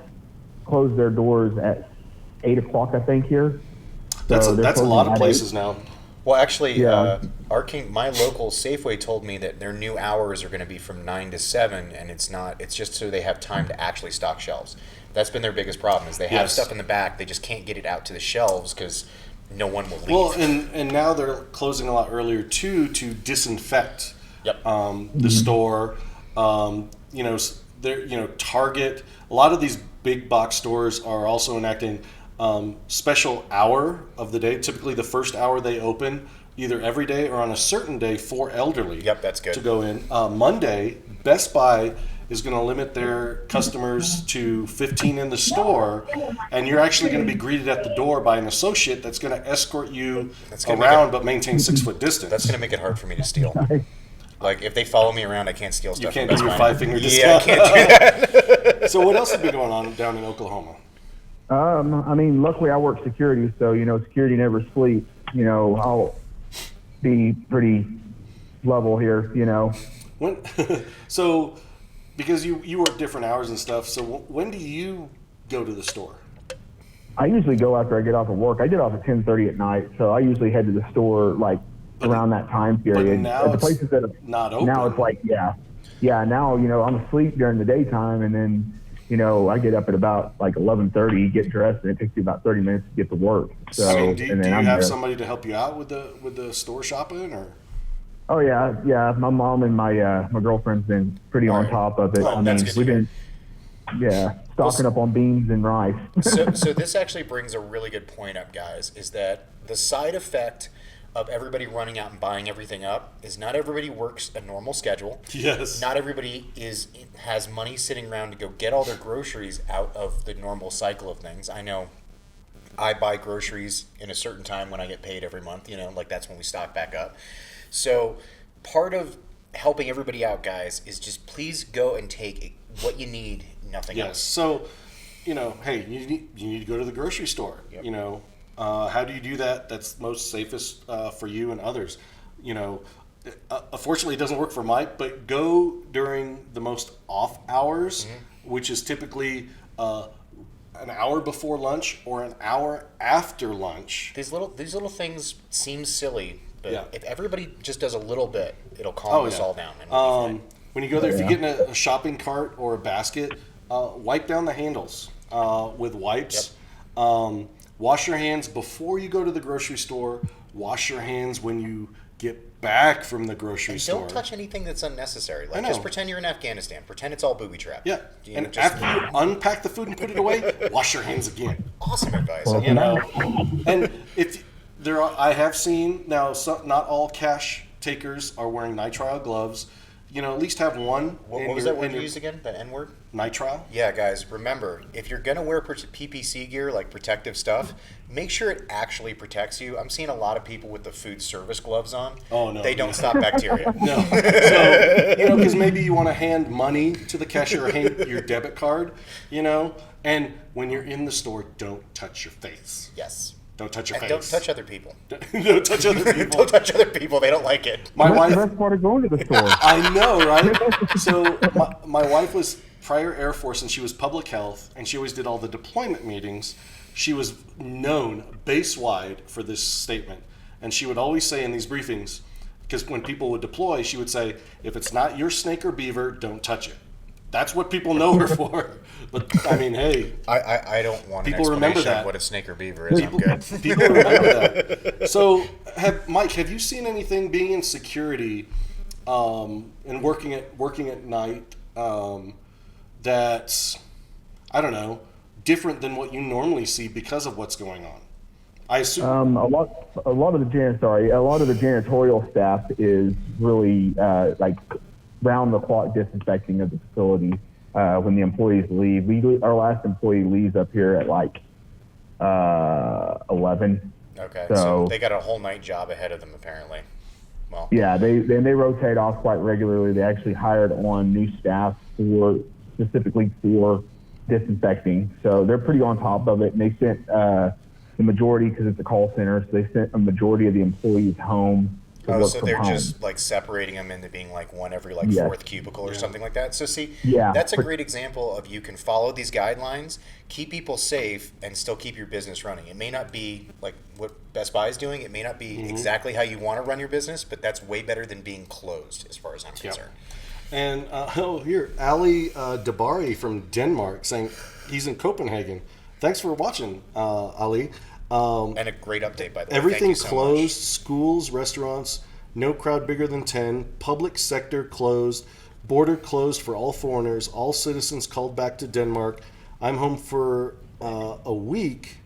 S7: closed their doors at 8 o'clock, I think, here.
S1: That's
S7: So they're
S1: a lot
S7: closing
S1: of
S7: at
S1: places
S7: 8.
S1: now.
S3: Well, actually,
S7: Yeah.
S3: my local Safeway told me that their new hours are going to be from 9 to 7, and it's just so they have time to actually stock shelves. That's been their biggest problem is they have stuff in the back, they just can't get it out to the shelves because no one will leave.
S1: Well, and now they're closing a lot earlier too to disinfect the store. Target. A lot of these big box stores are also enacting special hour of the day. Typically, the first hour they open either every day or on a certain day for elderly.
S3: Yep, that's good.
S1: To go in. Monday, Best Buy is going to limit their customers to 15 in the store, and you're actually going to be greeted at the door by an associate that's going to escort you around but maintain 6 foot distance.
S3: That's going to make it hard for me to steal. Like, if they follow me around, I can't steal stuff.
S1: You can't do your 5-finger discount.
S3: Yeah, I can't do that.
S1: So what else has been going on down in Oklahoma?
S7: I mean, luckily I work security, so, security never sleeps. I'll be pretty level here,
S1: When, so, because you work different hours and stuff, so when do you go to the store?
S7: I usually go after I get off of work. I get off at 10:30 at night, so I usually head to the store around that time period.
S1: Now
S7: At the places that are
S1: not open.
S7: Now it's now I'm asleep during the daytime, and then I get up at about 11:30, get dressed, and it takes me about 30 minutes to get to work. So
S1: do you have somebody to help you out with the store shopping, or?
S7: Oh yeah. My mom and my girlfriend's been pretty on top of it.
S3: Oh, that's good to
S7: we've
S3: hear.
S7: been stocking up on beans and rice.
S3: So this actually brings a really good point up, guys, is that the side effect of everybody running out and buying everything up is not everybody works a normal schedule.
S1: Yes.
S3: Not everybody has money sitting around to go get all their groceries out of the normal cycle of things. I know I buy groceries in a certain time when I get paid every month, that's when we stock back up. So part of helping everybody out, guys, is just please go and take what you need, nothing else.
S1: Yes. So, hey, you need to go to the grocery store. Yep. How do you do that? That's most safest for you and others. Unfortunately, it doesn't work for Mike, but go during the most off hours, which is typically an hour before lunch or an hour after lunch.
S3: These little things seem silly, but if everybody just does a little bit, it'll calm us all down. And
S1: when you go there, if you get in a shopping cart or a basket, wipe down the handles with wipes.
S3: Yep.
S1: Wash your hands before you go to the grocery store. Wash your hands when you get back from the grocery store.
S3: Don't touch anything that's unnecessary. Just pretend you're in Afghanistan. Pretend it's all booby trapped.
S1: Yeah. After you unpack the food and put it away, wash your hands again.
S3: Awesome advice.
S1: And I have seen now. Not all cash takers are wearing nitrile gloves. At least have one.
S3: What was that word you used again? The N word?
S1: Nitrile?
S3: Yeah, guys, remember, if you're going to wear PPC gear, like protective stuff, make sure it actually protects you. I'm seeing a lot of people with the food service gloves on.
S1: Oh, no.
S3: They don't stop bacteria.
S1: No. So, because maybe you want to hand money to the cashier or hand your debit card, and when you're in the store, don't touch your face.
S3: Yes.
S1: Don't touch your face.
S3: Don't touch other people.
S1: Don't touch other people.
S3: Don't touch other people. They don't like it.
S1: My wife.
S7: That's the best part of going to the store.
S1: I know, right? So my wife was prior Air Force, and she was public health, and she always did all the deployment meetings. She was known base-wide for this statement, and she would always say in these briefings, because when people would deploy, she would say, if it's not your snake or beaver, don't touch it. That's what people know her for. But, hey.
S3: I don't want
S1: people
S3: an
S1: remember
S3: explanation
S1: that.
S3: of what a snake or beaver is. I'm good.
S1: People remember that. So, Mike, have you seen anything being in security and working at night that's, I don't know, different than what you normally see because of what's going on? I assume
S7: a lot of the janitorial staff is really like round the clock disinfecting of the facility when the employees leave. Our last employee leaves up here at like 11.
S3: Okay, so they got a whole night job ahead of them apparently. Well,
S7: yeah, they rotate off quite regularly. They actually hired on new staff specifically for disinfecting, so they're pretty on top of it. And they sent the majority, because it's a call center, so they sent a majority of the employees home.
S3: So they're just like separating them into being like one every like fourth cubicle or something like that. So see, that's a great example of you can follow these guidelines, keep people safe, and still keep your business running. It may not be like what Best Buy is doing. It may not be exactly how you want to run your business, but that's way better than being closed, as far as I'm concerned.
S1: And here, Ali Dabari from Denmark saying he's in Copenhagen. Thanks for watching, Ali.
S3: And a great update, by the way.
S1: Everything closed, schools, restaurants, no crowd bigger than 10, public sector closed, border closed for all foreigners, all citizens called back to Denmark. I'm home for a week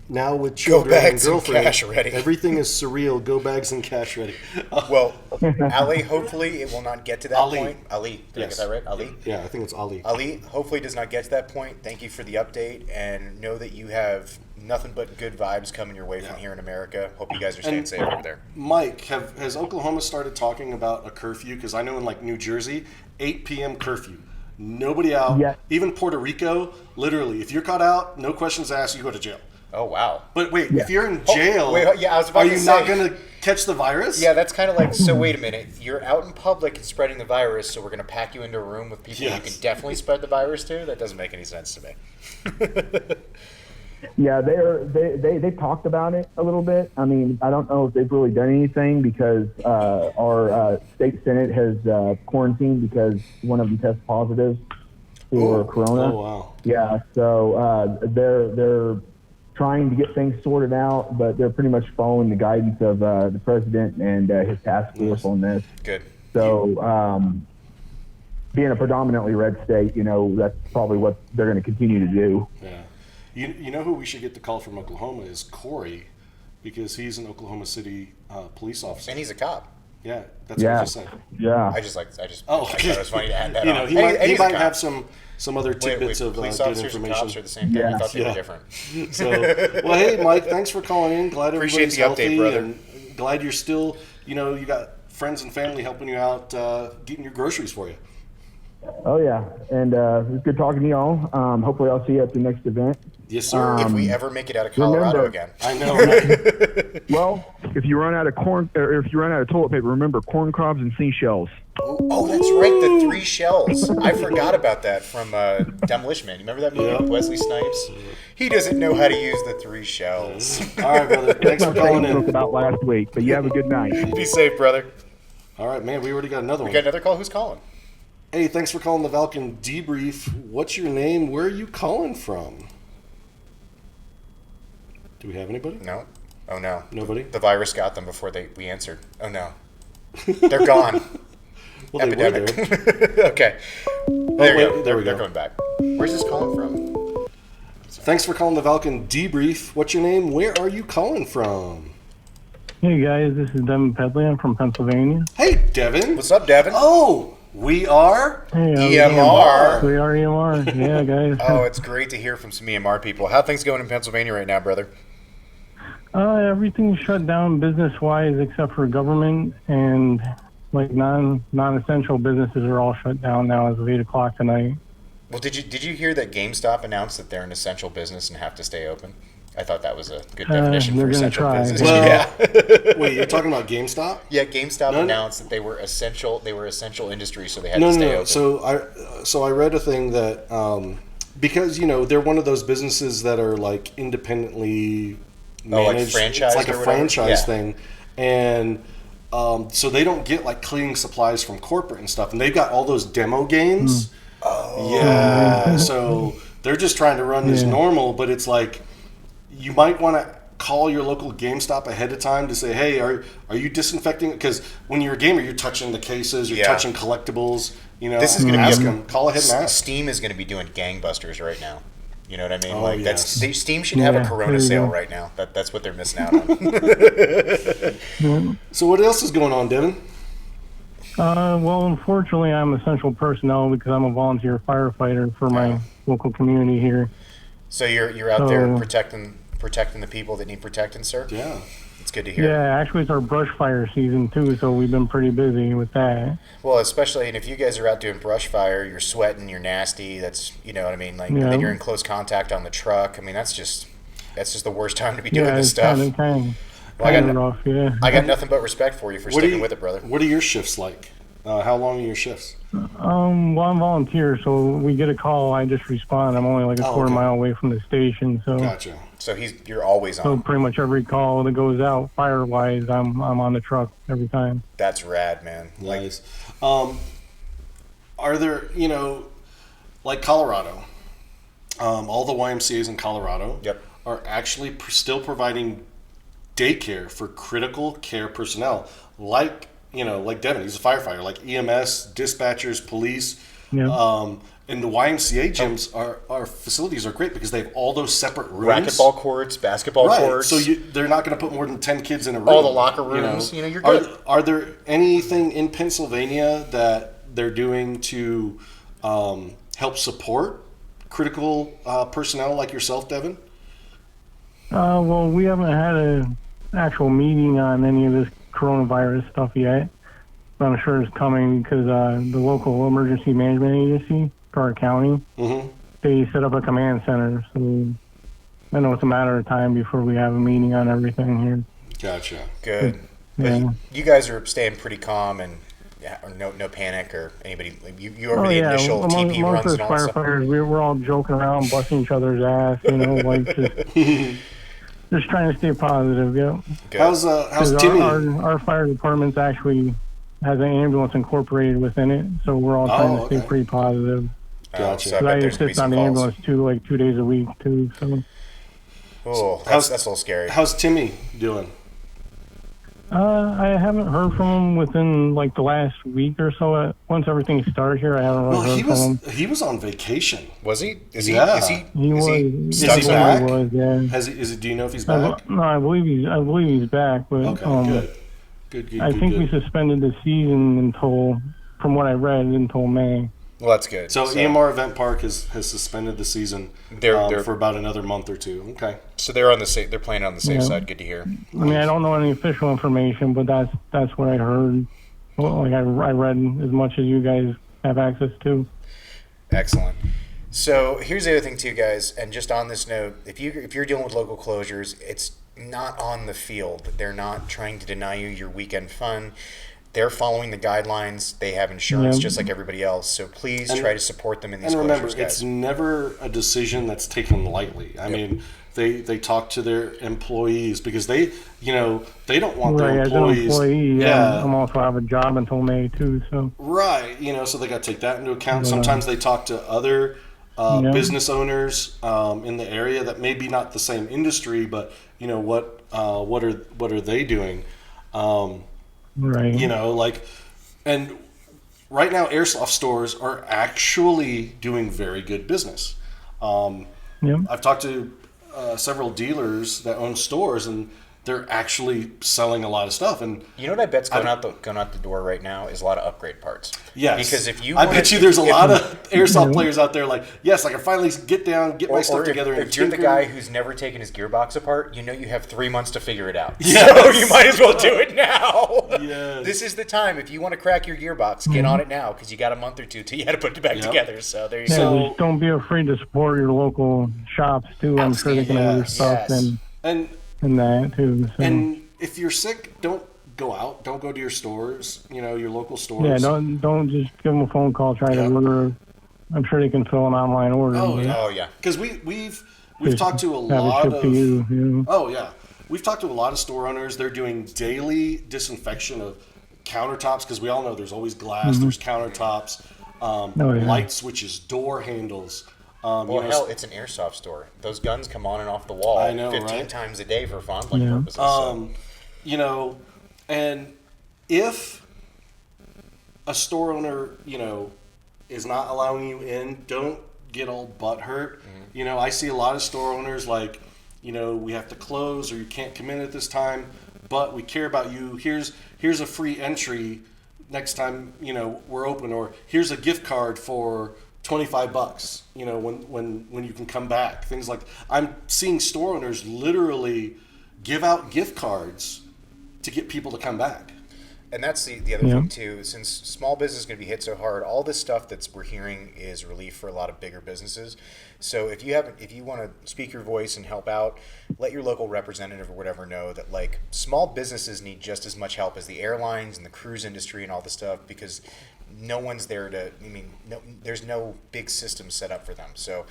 S1: now with children and girlfriend.
S3: Cash ready.
S1: Everything is surreal. Go bags and cash ready.
S3: Well, Ali, hopefully it will not get to that point. Ali, did I get that right? Ali?
S1: Yeah, I think it's Ali.
S3: Ali, hopefully does not get to that point. Thank you for the update, and know that you have nothing but good vibes coming your way from here in America. Hope you guys are staying safe over there.
S1: Mike, has Oklahoma started talking about a curfew? Because I know in like New Jersey, 8 p.m. curfew. Nobody out. Yeah. Even Puerto Rico, literally, if you're caught out, no questions asked, you go to jail.
S3: Oh, wow.
S1: But wait, if you're in jail,
S3: I was about
S1: are you not going to catch the virus?
S3: Yeah, that's kind of like, so wait a minute. You're out in public and spreading the virus, so we're going to pack you into a room with people you can definitely spread the virus to? That doesn't make any sense to me.
S7: Yeah, they talked about it a little bit. I mean, I don't know if they've really done anything because our state senate has quarantined because one of them tested positive for corona.
S1: Oh, wow.
S7: Yeah, so they're trying to get things sorted out, but they're pretty much following the guidance of the president and his task force on this.
S3: Good.
S7: So being a predominantly red state, that's probably what they're going to continue to do.
S1: Yeah. You know who we should get the call from Oklahoma is Corey, because he's an Oklahoma City police officer.
S3: And he's a cop.
S1: Yeah, that's what I just said.
S7: Yeah.
S3: I thought it was funny to add that on.
S1: He might have some other tidbits of
S3: police
S1: good
S3: officers
S1: information.
S3: and cops are the same thing. I thought they were different.
S1: So, well, hey, Mike, thanks for calling in. Glad everybody's healthy.
S3: Appreciate the update, brother.
S1: And glad you're still, you got friends and family helping you out, getting your groceries for you.
S7: Oh, yeah. And it was good talking to y'all. Hopefully I'll see you at the next event.
S1: Yes, sir.
S3: If we ever make it out of Colorado again.
S1: I know, right?
S7: Well, if you run out of toilet paper, remember corn cobs and seashells.
S3: Oh, that's right, the 3 shells. I forgot about that from Demolition Man. You remember that movie with Wesley Snipes? He doesn't know how to use the 3 shells.
S1: All right, brother. Thanks for calling in.
S7: About last week, but you have a good night.
S3: Be safe, brother.
S1: All right, man. We already got another one.
S3: We got another call. Who's calling?
S1: Hey, thanks for calling the Valken Debrief. What's your name? Where are you calling from? Do we have anybody?
S3: No. Oh, no.
S1: Nobody?
S3: The virus got them before we answered. Oh, no. They're gone.
S1: Well, epidemic.
S3: Okay. There we go.
S1: There we go.
S3: They're coming back. Where's this calling from?
S1: Thanks for calling the Valken Debrief. What's your name? Where are you calling from?
S8: Hey, guys. This is Devin Pedley. I'm from Pennsylvania.
S1: Hey, Devin.
S3: What's up, Devin?
S1: Oh, we are
S3: EMR.
S8: We are EMR. Yeah, guys.
S3: Oh, it's great to hear from some EMR people. How are things going in Pennsylvania right now, brother?
S8: Everything's shut down business-wise except for government, and like non-essential businesses are all shut down now as of 8 o'clock tonight.
S3: Well, did you hear that GameStop announced that they're an essential business and have to stay open? I thought that was a good definition for essential business.
S1: Well,
S3: yeah.
S1: Wait, you're talking about GameStop?
S3: Yeah, GameStop announced that they were essential. They were essential industries, so they had to stay open.
S1: So I read a thing that because they're one of those businesses that are like independently managed.
S3: Like franchised.
S1: It's like a franchise
S3: Yeah.
S1: thing, and so they don't get like cleaning supplies from corporate and stuff, and they've got all those demo games.
S3: Oh.
S1: Yeah. So they're just trying to run this normal, but it's like you might want to call your local GameStop ahead of time to say, hey, are you disinfecting? Because when you're a gamer, you're touching the cases, you're touching collectibles.
S3: This is going to
S1: ask them. Call ahead and ask.
S3: Steam is going to be doing gangbusters right now. You know what I mean?
S1: Oh, yes.
S3: Steam should have a Corona sale right now. That's what they're missing out on.
S1: So what else is going on, Devin?
S8: Well, unfortunately, I'm essential personnel because I'm a volunteer firefighter for my local community here.
S3: So you're out there protecting the people that need protecting, sir?
S1: Yeah.
S3: It's good to hear.
S8: Yeah, actually, it's our brush fire season, too, so we've been pretty busy with that.
S3: Well, especially, and if you guys are out doing brush fire, you're sweating, you're nasty, that's, you know what I mean? Like, and then you're in close contact on the truck. I mean, that's just the worst time to be doing this stuff.
S8: Kind of rough, yeah.
S3: I got nothing but respect for you for sticking with it, brother.
S1: What are your shifts like? How long are your shifts?
S8: Well, I'm volunteer, so we get a call, I just respond. I'm only like a quarter mile away from the station, so.
S1: Gotcha.
S3: So you're always on.
S8: So pretty much every call that goes out fire-wise, I'm on the truck every time.
S3: That's rad, man.
S1: Nice. Are there, like Colorado, all the YMCAs in Colorado are actually still providing daycare for critical care personnel, like Devin, he's a firefighter, like EMS, dispatchers, police.
S8: Yeah.
S1: And the YMCA gyms, our facilities are great because they have all those separate rooms.
S3: Racquetball courts, basketball courts.
S1: So they're not going to put more than 10 kids in a room.
S3: All the locker rooms. You're good.
S1: Are there anything in Pennsylvania that they're doing to help support critical personnel like yourself, Devin?
S8: Well, we haven't had an actual meeting on any of this coronavirus stuff yet, but I'm sure it's coming because the local emergency management agency for our county, they set up a command center, so I know it's a matter of time before we have a meeting on everything here.
S1: Gotcha.
S3: Good. But you guys are staying pretty calm and no panic or anybody. You over the initial TP runs
S8: most
S3: and
S8: of
S3: all
S8: us
S3: that stuff.
S8: firefighters, we're all joking around, busting each other's ass, like just trying to stay positive. Yeah.
S3: Good.
S1: How's Timmy?
S8: Our fire department's actually has an ambulance incorporated within it, so we're all trying to stay pretty positive.
S1: Gotcha.
S3: So
S8: I assist on the ambulance too, like 2 days a week too. So.
S3: Oh, that's a little scary.
S1: How's Timmy doing?
S8: I haven't heard from him within like the last week or so. Once everything started here, I haven't really heard from him.
S1: He was on vacation.
S3: Was he? Is
S8: he
S3: back? Do you know if he's back?
S8: No, I believe he's back. But
S1: good.
S8: I think we suspended the season until, from what I read, until May.
S3: Well, that's good.
S1: So EMR Event Park has suspended the season for about another month or two. Okay.
S3: So they're on the safe. They're playing on the safe side. Good to hear.
S8: I mean, I don't know any official information, but that's what I heard. Well, like I read as much as you guys have access to.
S3: Excellent. So here's the other thing too, guys. And just on this note, if you're dealing with local closures, it's not on the field. They're not trying to deny you your weekend fun. They're following the guidelines. They have insurance just like everybody else. So please try to support them in these closures, guys.
S1: And remember, it's never a decision that's taken lightly. I mean, they talk to their employees because they don't want their employees.
S8: As an employee, I'm also have a job until May too. So
S1: so they got to take that into account. Sometimes they talk to other business owners in the area that maybe not the same industry, but what are they doing?
S8: Right.
S1: And right now airsoft stores are actually doing very good business. I've talked to several dealers that own stores, and they're actually selling a lot of stuff. And
S3: you know what I bet's going out the door right now is a lot of upgrade parts.
S1: Yes,
S3: because
S1: I bet you there's a lot of airsoft players out there like, yes, I can finally get my stuff together.
S3: If you're the guy who's never taken his gearbox apart, you have 3 months to figure it out.
S1: Yes.
S3: So you might as well do it now.
S1: Yes.
S3: This is the time. If you want to crack your gearbox, get on it now because you got a month or two till you had to put it back together. So there you go.
S8: Just don't be afraid to support your local shops too. I'm sure they can have your stuff and that too. So.
S1: And if you're sick, don't go out. Don't go to your stores. Your local stores.
S8: Yeah, don't just give them a phone call. Try to order. I'm sure they can fill an online order.
S3: Oh yeah.
S1: Because we've talked to a lot of. Oh yeah, we've talked to a lot of store owners. They're doing daily disinfection of countertops because we all know there's always glass. There's countertops, light switches, door handles.
S3: Hell, it's an airsoft store. Those guns come on and off the wall 15 times a day for fondling purposes.
S1: And if a store owner, is not allowing you in, don't get all butthurt. You know, I see a lot of store owners like, you know, we have to close or you can't come in at this time, but we care about you. Here's a free entry next time, you know, we're open, or here's a gift card for $25, you know, when you can come back. Things like, I'm seeing store owners literally give out gift cards to get people to come back.
S3: And that's the other thing too. Since small business is going to be hit so hard, all this stuff that we're hearing is relief for a lot of bigger businesses. So if you want to speak your voice and help out, let your local representative or whatever know that like small businesses need just as much help as the airlines and the cruise industry and all this stuff, because no one's there to. There's no big system set up for them. So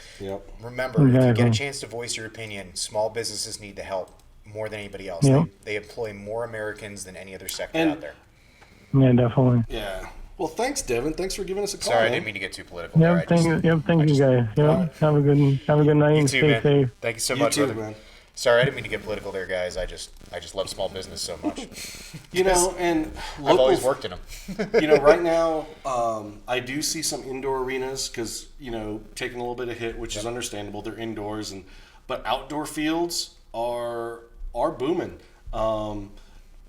S3: remember, if you get a chance to voice your opinion, small businesses need the help more than anybody else. They employ more Americans than any other sector out there.
S8: Yeah, definitely.
S1: Yeah. Well, thanks, Devin. Thanks for giving us a call.
S3: Sorry,
S1: man.
S3: I didn't mean to get too political.
S8: Yep, thank you guys. Yep.
S1: Right.
S8: Have a good night and stay
S3: man.
S8: safe.
S3: Thank you so
S1: You
S3: much,
S1: too,
S3: brother.
S1: man.
S3: Sorry, I didn't mean to get political there, guys. I just love small business so much.
S1: You know, and
S3: I've always worked in them.
S1: You know, right now, I do see some indoor arenas because, you know, taking a little bit of hit, which is understandable. They're indoors, but outdoor fields are booming.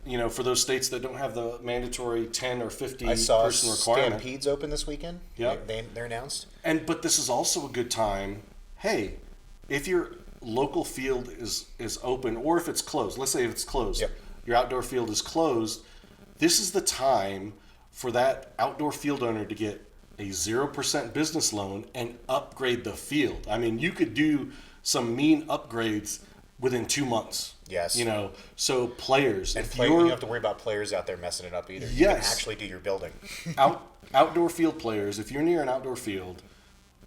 S1: You know, for those states that don't have the mandatory 10 or 50 person requirement.
S3: Stampede's open this weekend.
S1: Yep.
S3: They're announced.
S1: But this is also a good time. Hey, if your local field is open, or if it's closed, let's say if it's closed, your outdoor field is closed, this is the time for that outdoor field owner to get a 0% business loan and upgrade the field. I mean, you could do some mean upgrades within 2 months.
S3: Yes.
S1: You know, so players.
S3: And you don't have to worry about players out there messing it up either. You can actually do your building.
S1: Outdoor field players, if you're near an outdoor field,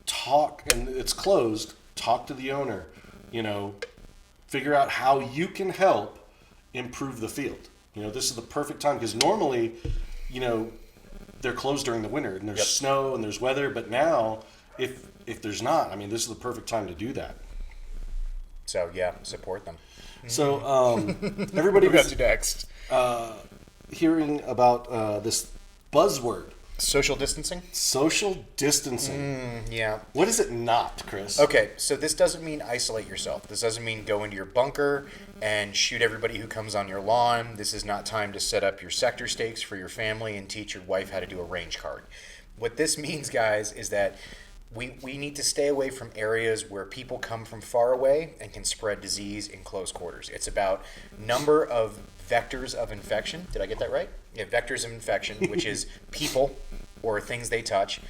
S1: talk, and it's closed, talk to the owner. You know, figure out how you can help improve the field. You know, this is the perfect time because normally, you know, they're closed during the winter and there's snow and there's weather. But now, if there's not, I mean, this is the perfect time to do that.
S3: So support them.
S1: So everybody was
S3: next
S1: hearing about this buzzword.
S3: Social distancing?
S1: Social distancing.
S3: Yeah.
S1: What is it not, Chris?
S3: Okay, so this doesn't mean isolate yourself. This doesn't mean go into your bunker and shoot everybody who comes on your lawn. This is not time to set up your sector stakes for your family and teach your wife how to do a range card. What this means, guys, is that we need to stay away from areas where people come from far away and can spread disease in close quarters. It's about number of vectors of infection. Did I get that right? Yeah, vectors of infection, which is people or things they touch,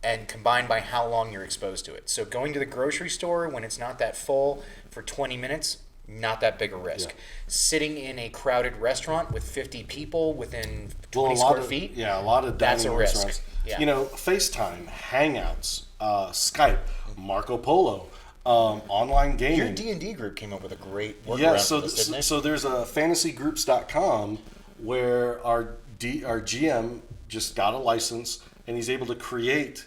S3: and combined by how long you're exposed to it. So going to the grocery store when it's not that full for 20 minutes, not that big a risk. Yeah. Sitting in a crowded restaurant with 50 people within 20 square feet,
S1: a lot of
S3: that's a risk.
S1: Restaurants.
S3: Yeah.
S1: You know, FaceTime, Hangouts, Skype, Marco Polo, online gaming.
S3: Your D&D group came up with a great workaround for this, didn't they?
S1: So there's a fantasygroups.com where our GM just got a license and he's able to create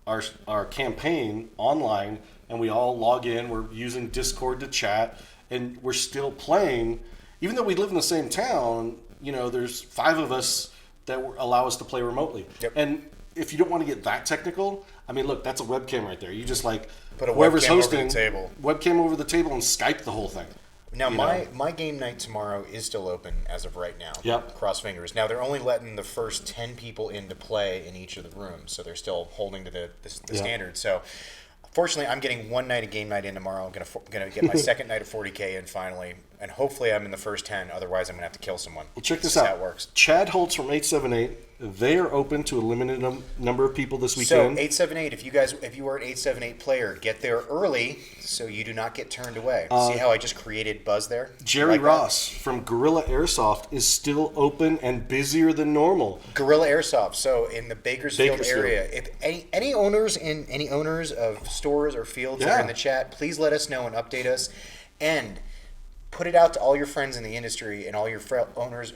S1: our campaign online, and we all log in. We're using Discord to chat, and we're still playing. Even though we live in the same town, you know, there's 5 of us that allow us to play remotely.
S3: Yep.
S1: And if you don't want to get that technical, I mean, look, that's a webcam right there. You just like
S3: put a
S1: whoever's
S3: webcam
S1: hosting,
S3: over the table.
S1: Webcam over the table and Skype the whole thing.
S3: Now, my game night tomorrow is still open as of right now.
S1: Yep.
S3: Cross fingers. Now, they're only letting the first 10 people in to play in each of the rooms, so they're still holding to the standard. So, fortunately, I'm getting one night of game night in tomorrow. I'm gonna get my second night of 40K in finally, and hopefully I'm in the first 10. Otherwise, I'm gonna have to kill someone.
S1: Well, check this out.
S3: How it works.
S1: Chad Holtz from 878. They are open to a limited number of people this
S3: So
S1: weekend.
S3: 878, if you are an 878 player, get there early so you do not get turned away. See how I just created buzz there?
S1: Jerry Ross from Gorilla Airsoft is still open and busier than normal.
S3: Gorilla Airsoft. So in the Bakersfield area, if any owners of stores or fields are in the chat, please let us know and update us, and put it out to all your friends in the industry and all your field owners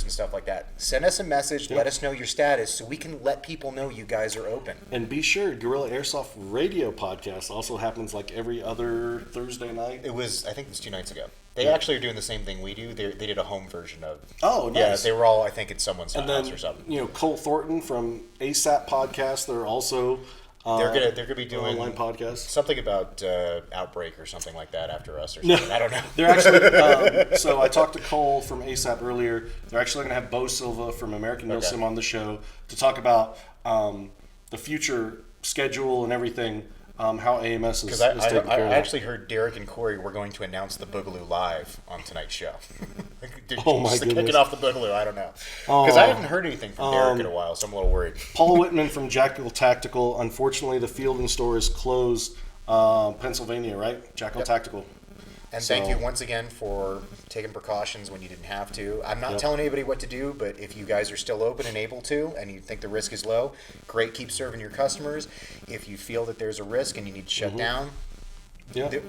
S3: and stuff like that. Send us a message, let us know your status so we can let people know you guys are open.
S1: And be sure, Gorilla Airsoft radio podcast also happens like every other Thursday night.
S3: I think it was 2 nights ago. They actually are doing the same thing we do. They did a home version of.
S1: Oh, nice.
S3: Yeah, they were all, I think, at someone's house or something.
S1: You know, Cole Thornton from ASAP podcast, they're also
S3: They're gonna be doing
S1: online podcast.
S3: Something about Outbreak or something like that after us or something. I don't know.
S1: They're actually. So I talked to Cole from ASAP earlier. They're actually going to have Bo Silva from American No Sim on the show to talk about the future schedule and everything. How AMS is taking care of
S3: I
S1: it.
S3: actually heard Derek and Corey were going to announce the Boogaloo live on tonight's show.
S1: Oh my goodness.
S3: Kicking off the Boogaloo, I don't know. Because I haven't heard anything from Derek in a while, so I'm a little worried.
S1: Paul Whitman from Jackal Tactical. Unfortunately, the field and store is closed. Pennsylvania, right? Jackal Tactical.
S3: And thank you once again for taking precautions when you didn't have to. I'm not telling anybody what to do, but if you guys are still open and able to, and you think the risk is low, great, keep serving your customers. If you feel that there's a risk and you need to shut down,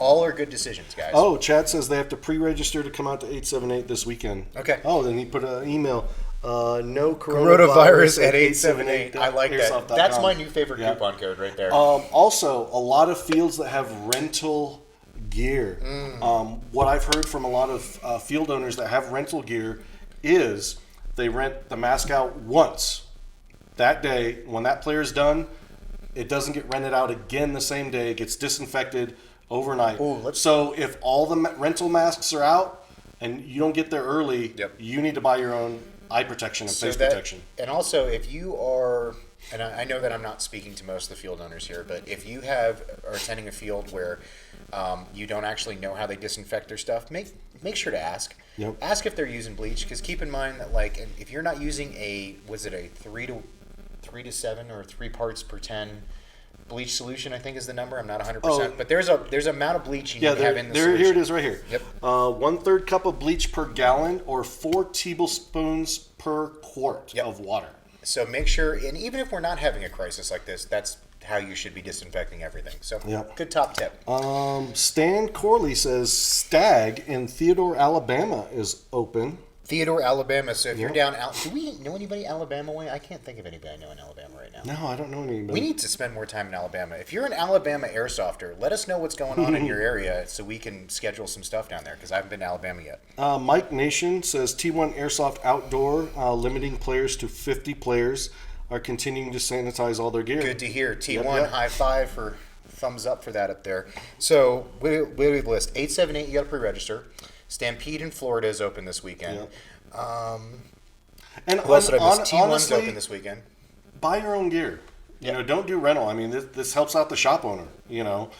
S3: all are good decisions, guys.
S1: Oh, Chad says they have to pre-register to come out to 878 this weekend.
S3: Okay.
S1: Oh, then he put an email. No
S3: coronavirus at 878. I like that.
S1: Airsoft.com.
S3: That's my new favorite coupon code right there.
S1: Also, a lot of fields that have rental gear. What I've heard from a lot of field owners that have rental gear is they rent the mask out once. That day, when that player's done, it doesn't get rented out again the same day. It gets disinfected overnight. So if all the rental masks are out and you don't get there early, you need to buy your own eye protection and face protection.
S3: And also, if you are, and I know that I'm not speaking to most of the field owners here, but if you are attending a field where you don't actually know how they disinfect their stuff, make sure to ask. Ask if they're using bleach, because keep in mind that, like, if you're not using a 3 to 7 or 3 parts per 10 bleach solution, I think is the number. I'm not 100%, but there's a amount of bleach you need to have in the solution.
S1: Here it is right here. 1/3 cup of bleach per gallon, or 4 tablespoons per quart of water.
S3: So make sure, and even if we're not having a crisis like this, that's how you should be disinfecting everything. So good top tip.
S1: Stan Corley says Stag in Theodore, Alabama is open.
S3: Theodore, Alabama. So if you're down out, do we know anybody Alabama way? I can't think of anybody I know in Alabama right now.
S1: No, I don't know anybody.
S3: We need to spend more time in Alabama. If you're an Alabama airsofter, let us know what's going on in your area so we can schedule some stuff down there, because I haven't been to Alabama yet.
S1: Mike Nation says T1 Airsoft Outdoor, limiting players to 50 players, are continuing to sanitize all their gear.
S3: Good to hear. T1, high five for thumbs up for that up there. So we list 878. You got to pre-register. Stampede in Florida is open this weekend.
S1: And
S3: who else did I miss? T1's
S1: honestly,
S3: open this weekend.
S1: Buy your own gear. You know, don't do rental. I mean, this helps out the shop owner. You know,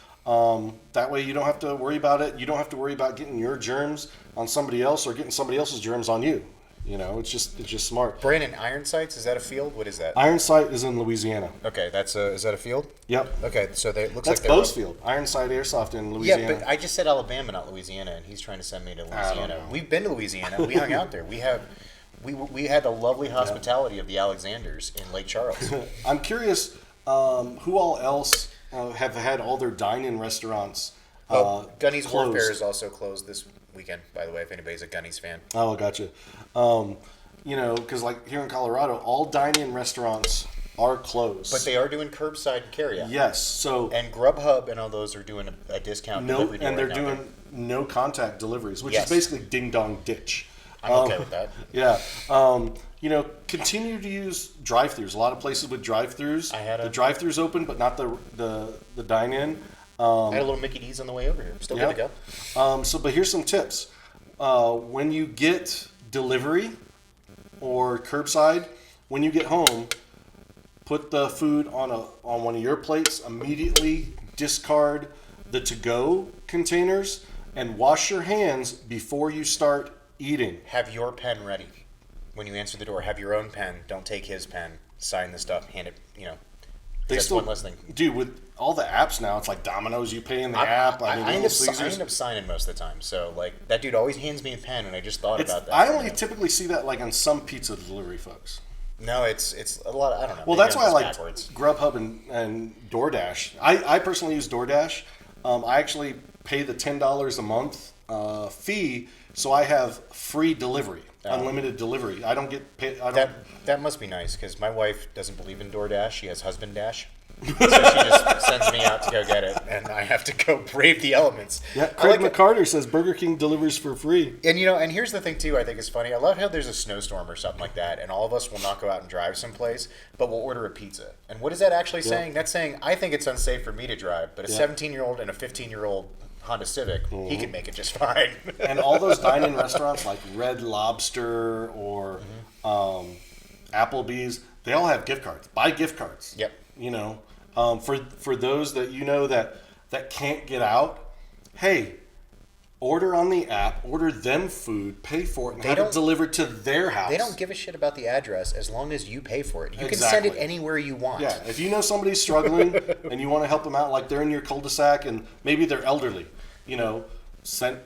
S1: that way you don't have to worry about it. You don't have to worry about getting your germs on somebody else or getting somebody else's germs on you. You know, it's just smart.
S3: Brandon, Iron Sights, is that a field? What is that?
S1: Iron Sight is in Louisiana.
S3: Okay, is that a field?
S1: Yep.
S3: Okay, so it looks
S1: that's
S3: like
S1: Bo's field. Iron Sight Airsoft in Louisiana.
S3: Yeah, but I just said Alabama, not Louisiana, and he's trying to send me to Louisiana. We've been to Louisiana. We hung out there. We had the lovely hospitality of the Alexanders in Lake Charles.
S1: I'm curious who all else have had all their dine-in restaurants.
S3: Gunny's
S1: closed.
S3: Warfare is also closed this weekend, by the way, if anybody's a Gunny's fan.
S1: Oh, gotcha. You know, because like here in Colorado, all dine-in restaurants are closed.
S3: But they are doing curbside carryout.
S1: Yes. So
S3: and Grubhub and all those are doing a discount delivery.
S1: And they're doing no contact deliveries, which is basically ding dong ditch.
S3: I'm okay with that.
S1: Yeah. You know, continue to use drive-thrus. A lot of places with drive-thrus. The drive-thrus open, but not the dine-in.
S3: I had a little Mickey D's on the way over here. Still good to
S1: go. But here's some tips. When you get delivery or curbside, when you get home, put the food on one of your plates. Immediately discard the to-go containers and wash your hands before you start eating.
S3: Have your pen ready when you answer the door. Have your own pen. Don't take his pen. Sign the stuff. Hand it. You know. That's one less thing.
S1: Dude, with all the apps now, it's like Domino's. You pay in the app.
S3: I end up signing most of the time. So, like, that dude always hands me a pen, and I just thought about that.
S1: I only typically see that, like, on some pizza delivery folks.
S3: No, it's a lot. I don't know.
S1: Well, that's why I like Grubhub and DoorDash. I personally use DoorDash. I actually pay the $10 a month fee, so I have free delivery. Unlimited delivery. I don't get paid.
S3: That must be nice, because my wife doesn't believe in DoorDash. She has Husband Dash. So she just sends me out to go get it, and I have to go brave the elements.
S1: Yeah, Craig McCarter says Burger King delivers for free.
S3: And and here's the thing too, I think is funny. I love how there's a snowstorm or something like that, and all of us will not go out and drive someplace, but we'll order a pizza. And what is that actually saying? That's saying I think it's unsafe for me to drive, but a 17-year-old and a 15-year-old Honda Civic, he can make it just fine.
S1: And all those dine-in restaurants like Red Lobster or Applebee's, they all have gift cards. Buy gift cards.
S3: Yep.
S1: For those that that can't get out, hey, order on the app, order them food, pay for it, and have it delivered to their house.
S3: They don't give a shit about the address as long as you pay for it. You can send it anywhere you want.
S1: Yeah, if you know somebody's struggling and you want to help them out, like they're in your cul-de-sac and maybe they're elderly, send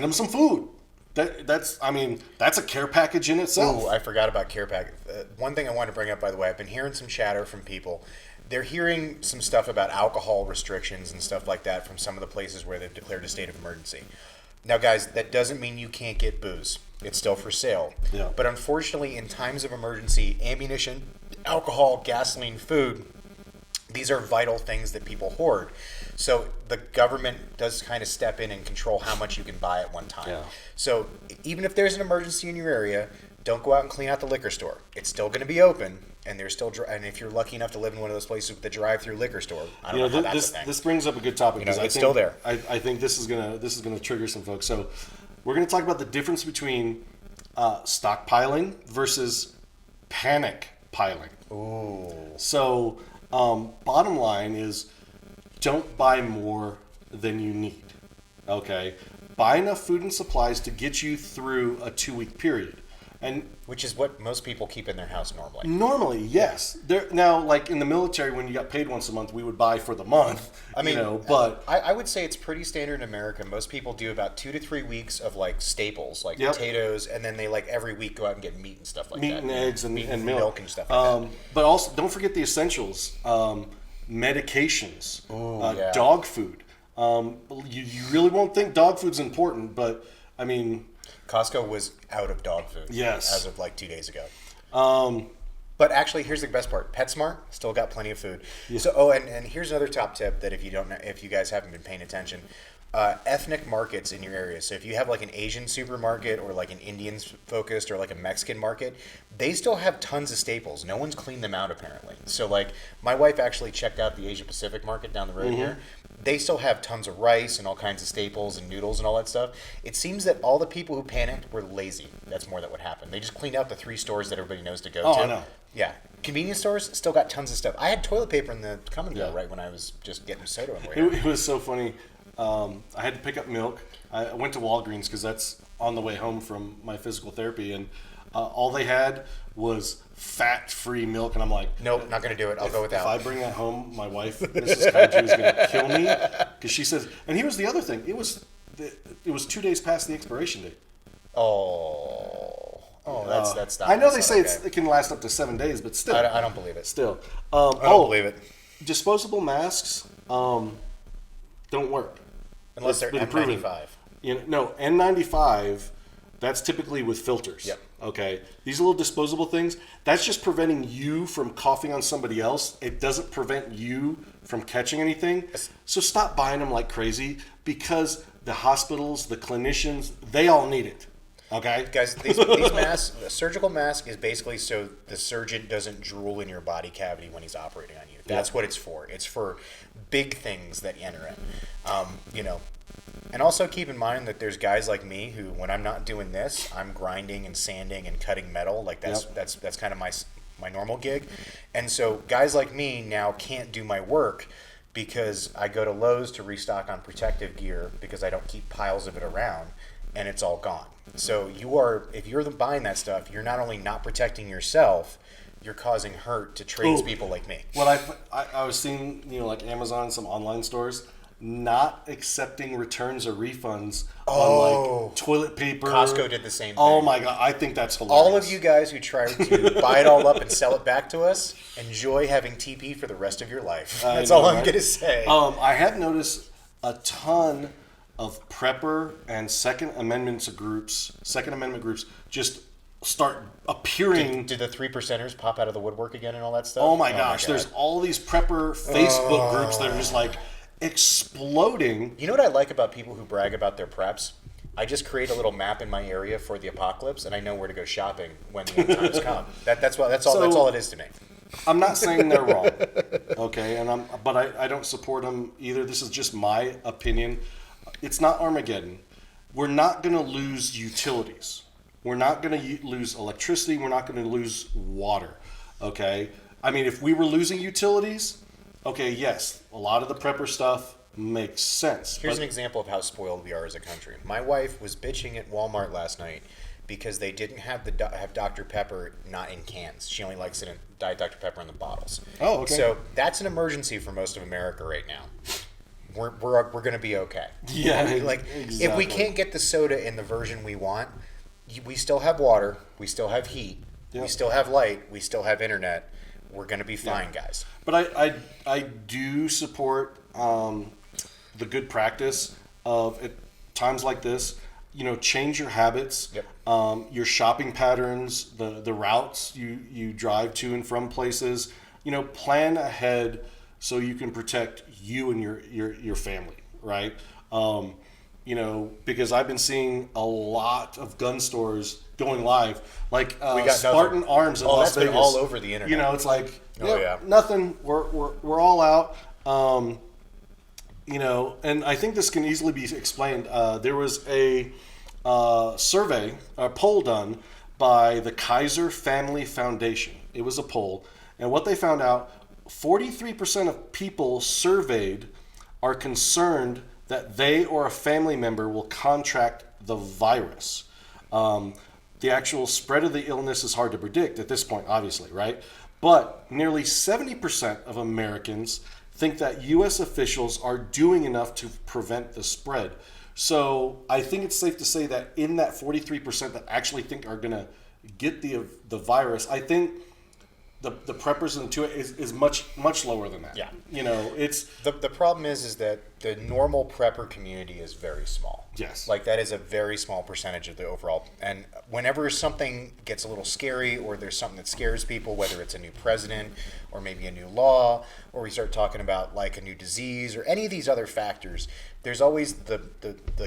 S1: them some food. That's a care package in itself.
S3: Ooh, I forgot about care package. One thing I wanted to bring up, by the way, I've been hearing some chatter from people. They're hearing some stuff about alcohol restrictions and stuff like that from some of the places where they've declared a state of emergency. Now, guys, that doesn't mean you can't get booze. It's still for sale.
S1: Yeah.
S3: But unfortunately, in times of emergency, ammunition, alcohol, gasoline, food, these are vital things that people hoard. So the government does kind of step in and control how much you can buy at one time.
S1: Yeah.
S3: So even if there's an emergency in your area, don't go out and clean out the liquor store. It's still going to be open, and there's still. And if you're lucky enough to live in one of those places with the drive-through liquor store, I don't know how that's a thing.
S1: This brings up a good topic because
S3: it's still there.
S1: I think this is gonna trigger some folks. So we're gonna talk about the difference between stockpiling versus panic piling.
S3: Ooh.
S1: So bottom line is, don't buy more than you need. Okay, buy enough food and supplies to get you through a 2-week period. And
S3: which is what most people keep in their house normally.
S1: Normally, yes. Now, like in the military, when you got paid once a month, we would buy for the month. But
S3: I would say it's pretty standard in America. Most people do about 2 to 3 weeks of like staples, like potatoes, and then they like every week go out and get meat and stuff like that.
S1: Meat and eggs and
S3: milk and stuff like that.
S1: But also, don't forget the essentials: medications, dog food. You really won't think dog food's important, but I mean.
S3: Costco was out of dog food.
S1: Yes.
S3: As of like 2 days ago. But actually, here's the best part. PetSmart still got plenty of food. Yeah. So, and here's another top tip that if you guys haven't been paying attention, ethnic markets in your area. So if you have like an Asian supermarket or like an Indian focused or like a Mexican market, they still have tons of staples. No one's cleaned them out apparently. So like my wife actually checked out the Asia Pacific market down the road here. They still have tons of rice and all kinds of staples and noodles and all that stuff. It seems that all the people who panicked were lazy. That's more than what happened. They just cleaned out the 3 stores that everybody knows to go to.
S1: Oh, I know.
S3: Yeah. Convenience stores still got tons of stuff. I had toilet paper in the come and go right when I was just getting soda on the way home.
S1: It was so funny. I had to pick up milk. I went to Walgreens because that's on the way home from my physical therapy, and all they had was fat-free milk, and I'm like,
S3: nope, not going to do it. I'll go without.
S1: If I bring that home, my wife, Mrs. Kaiju, is going to kill me because she says. And here's the other thing: it was 2 days past the expiration date.
S3: That's not.
S1: I know they say it can last up to 7 days, but still,
S3: I don't believe it.
S1: Still,
S3: I don't believe it.
S1: Disposable masks don't work
S3: unless they're N95.
S1: No, N95. That's typically with filters.
S3: Yep.
S1: Okay. These little disposable things, that's just preventing you from coughing on somebody else. It doesn't prevent you from catching anything. So stop buying them like crazy because the hospitals, the clinicians, they all need it. Okay?
S3: Guys, these masks, a surgical mask is basically so the surgeon doesn't drool in your body cavity when he's operating on you. That's what it's for. It's for big things that enter in. And also keep in mind that there's guys like me who, when I'm not doing this, I'm grinding and sanding and cutting metal. Like that's kind of my normal gig. And so guys like me now can't do my work because I go to Lowe's to restock on protective gear because I don't keep piles of it around, and it's all gone. So if you're buying that stuff, you're not only not protecting yourself, you're causing hurt to tradespeople like me.
S1: Well, I was seeing, like Amazon, some online stores, not accepting returns or refunds on like toilet paper.
S3: Costco did the same thing.
S1: Oh my God, I think that's hilarious.
S3: All of you guys who try to buy it all up and sell it back to us, enjoy having TP for the rest of your life. That's all I'm going to say.
S1: I have noticed a ton of prepper and Second Amendment groups just start appearing.
S3: Did the 3%ers pop out of the woodwork again and all that stuff?
S1: Oh my gosh, there's all these prepper Facebook groups that are just like exploding.
S3: You know what I like about people who brag about their preps? I just create a little map in my area for the apocalypse, and I know where to go shopping when the end times come. That's all it is to me.
S1: I'm not saying they're wrong, okay, but I don't support them either. This is just my opinion. It's not Armageddon. We're not going to lose utilities. We're not going to lose electricity. We're not going to lose water, okay? I mean, if we were losing utilities, okay, yes, a lot of the prepper stuff makes sense.
S3: Here's an example of how spoiled we are as a country. My wife was bitching at Walmart last night because they didn't have Dr. Pepper not in cans. She only likes it in Diet Dr. Pepper in the bottles.
S1: Oh, okay.
S3: So that's an emergency for most of America right now. We're going to be okay.
S1: Yeah,
S3: exactly. If we can't get the soda in the version we want, we still have water, we still have heat, we still have light, we still have internet. We're going to be fine, guys.
S1: But I do support the good practice of at times like this, change your habits, your shopping patterns, the routes you drive to and from places, plan ahead so you can protect you and your family, right? Because I've been seeing a lot of gun stores going live, like Spartan Arms in Las Vegas.
S3: Been all over the internet.
S1: It's like, nothing. We're all out. And I think this can easily be explained. There was a poll done by the Kaiser Family Foundation. It was a poll, and what they found out, 43% of people surveyed are concerned that they or a family member will contract the virus. The actual spread of the illness is hard to predict at this point, obviously, right? But nearly 70% of Americans think that U.S. officials are doing enough to prevent the spread. So I think it's safe to say that in that 43% that actually think are going to get the virus, I think the preppers into it is much lower than that.
S3: Yeah.
S1: It's
S3: the problem is that the normal prepper community is very small.
S1: Yes.
S3: Like that is a very small percentage of the overall. And whenever something gets a little scary or there's something that scares people, whether it's a new president or maybe a new law, or we start talking about like a new disease or any of these other factors, there's always the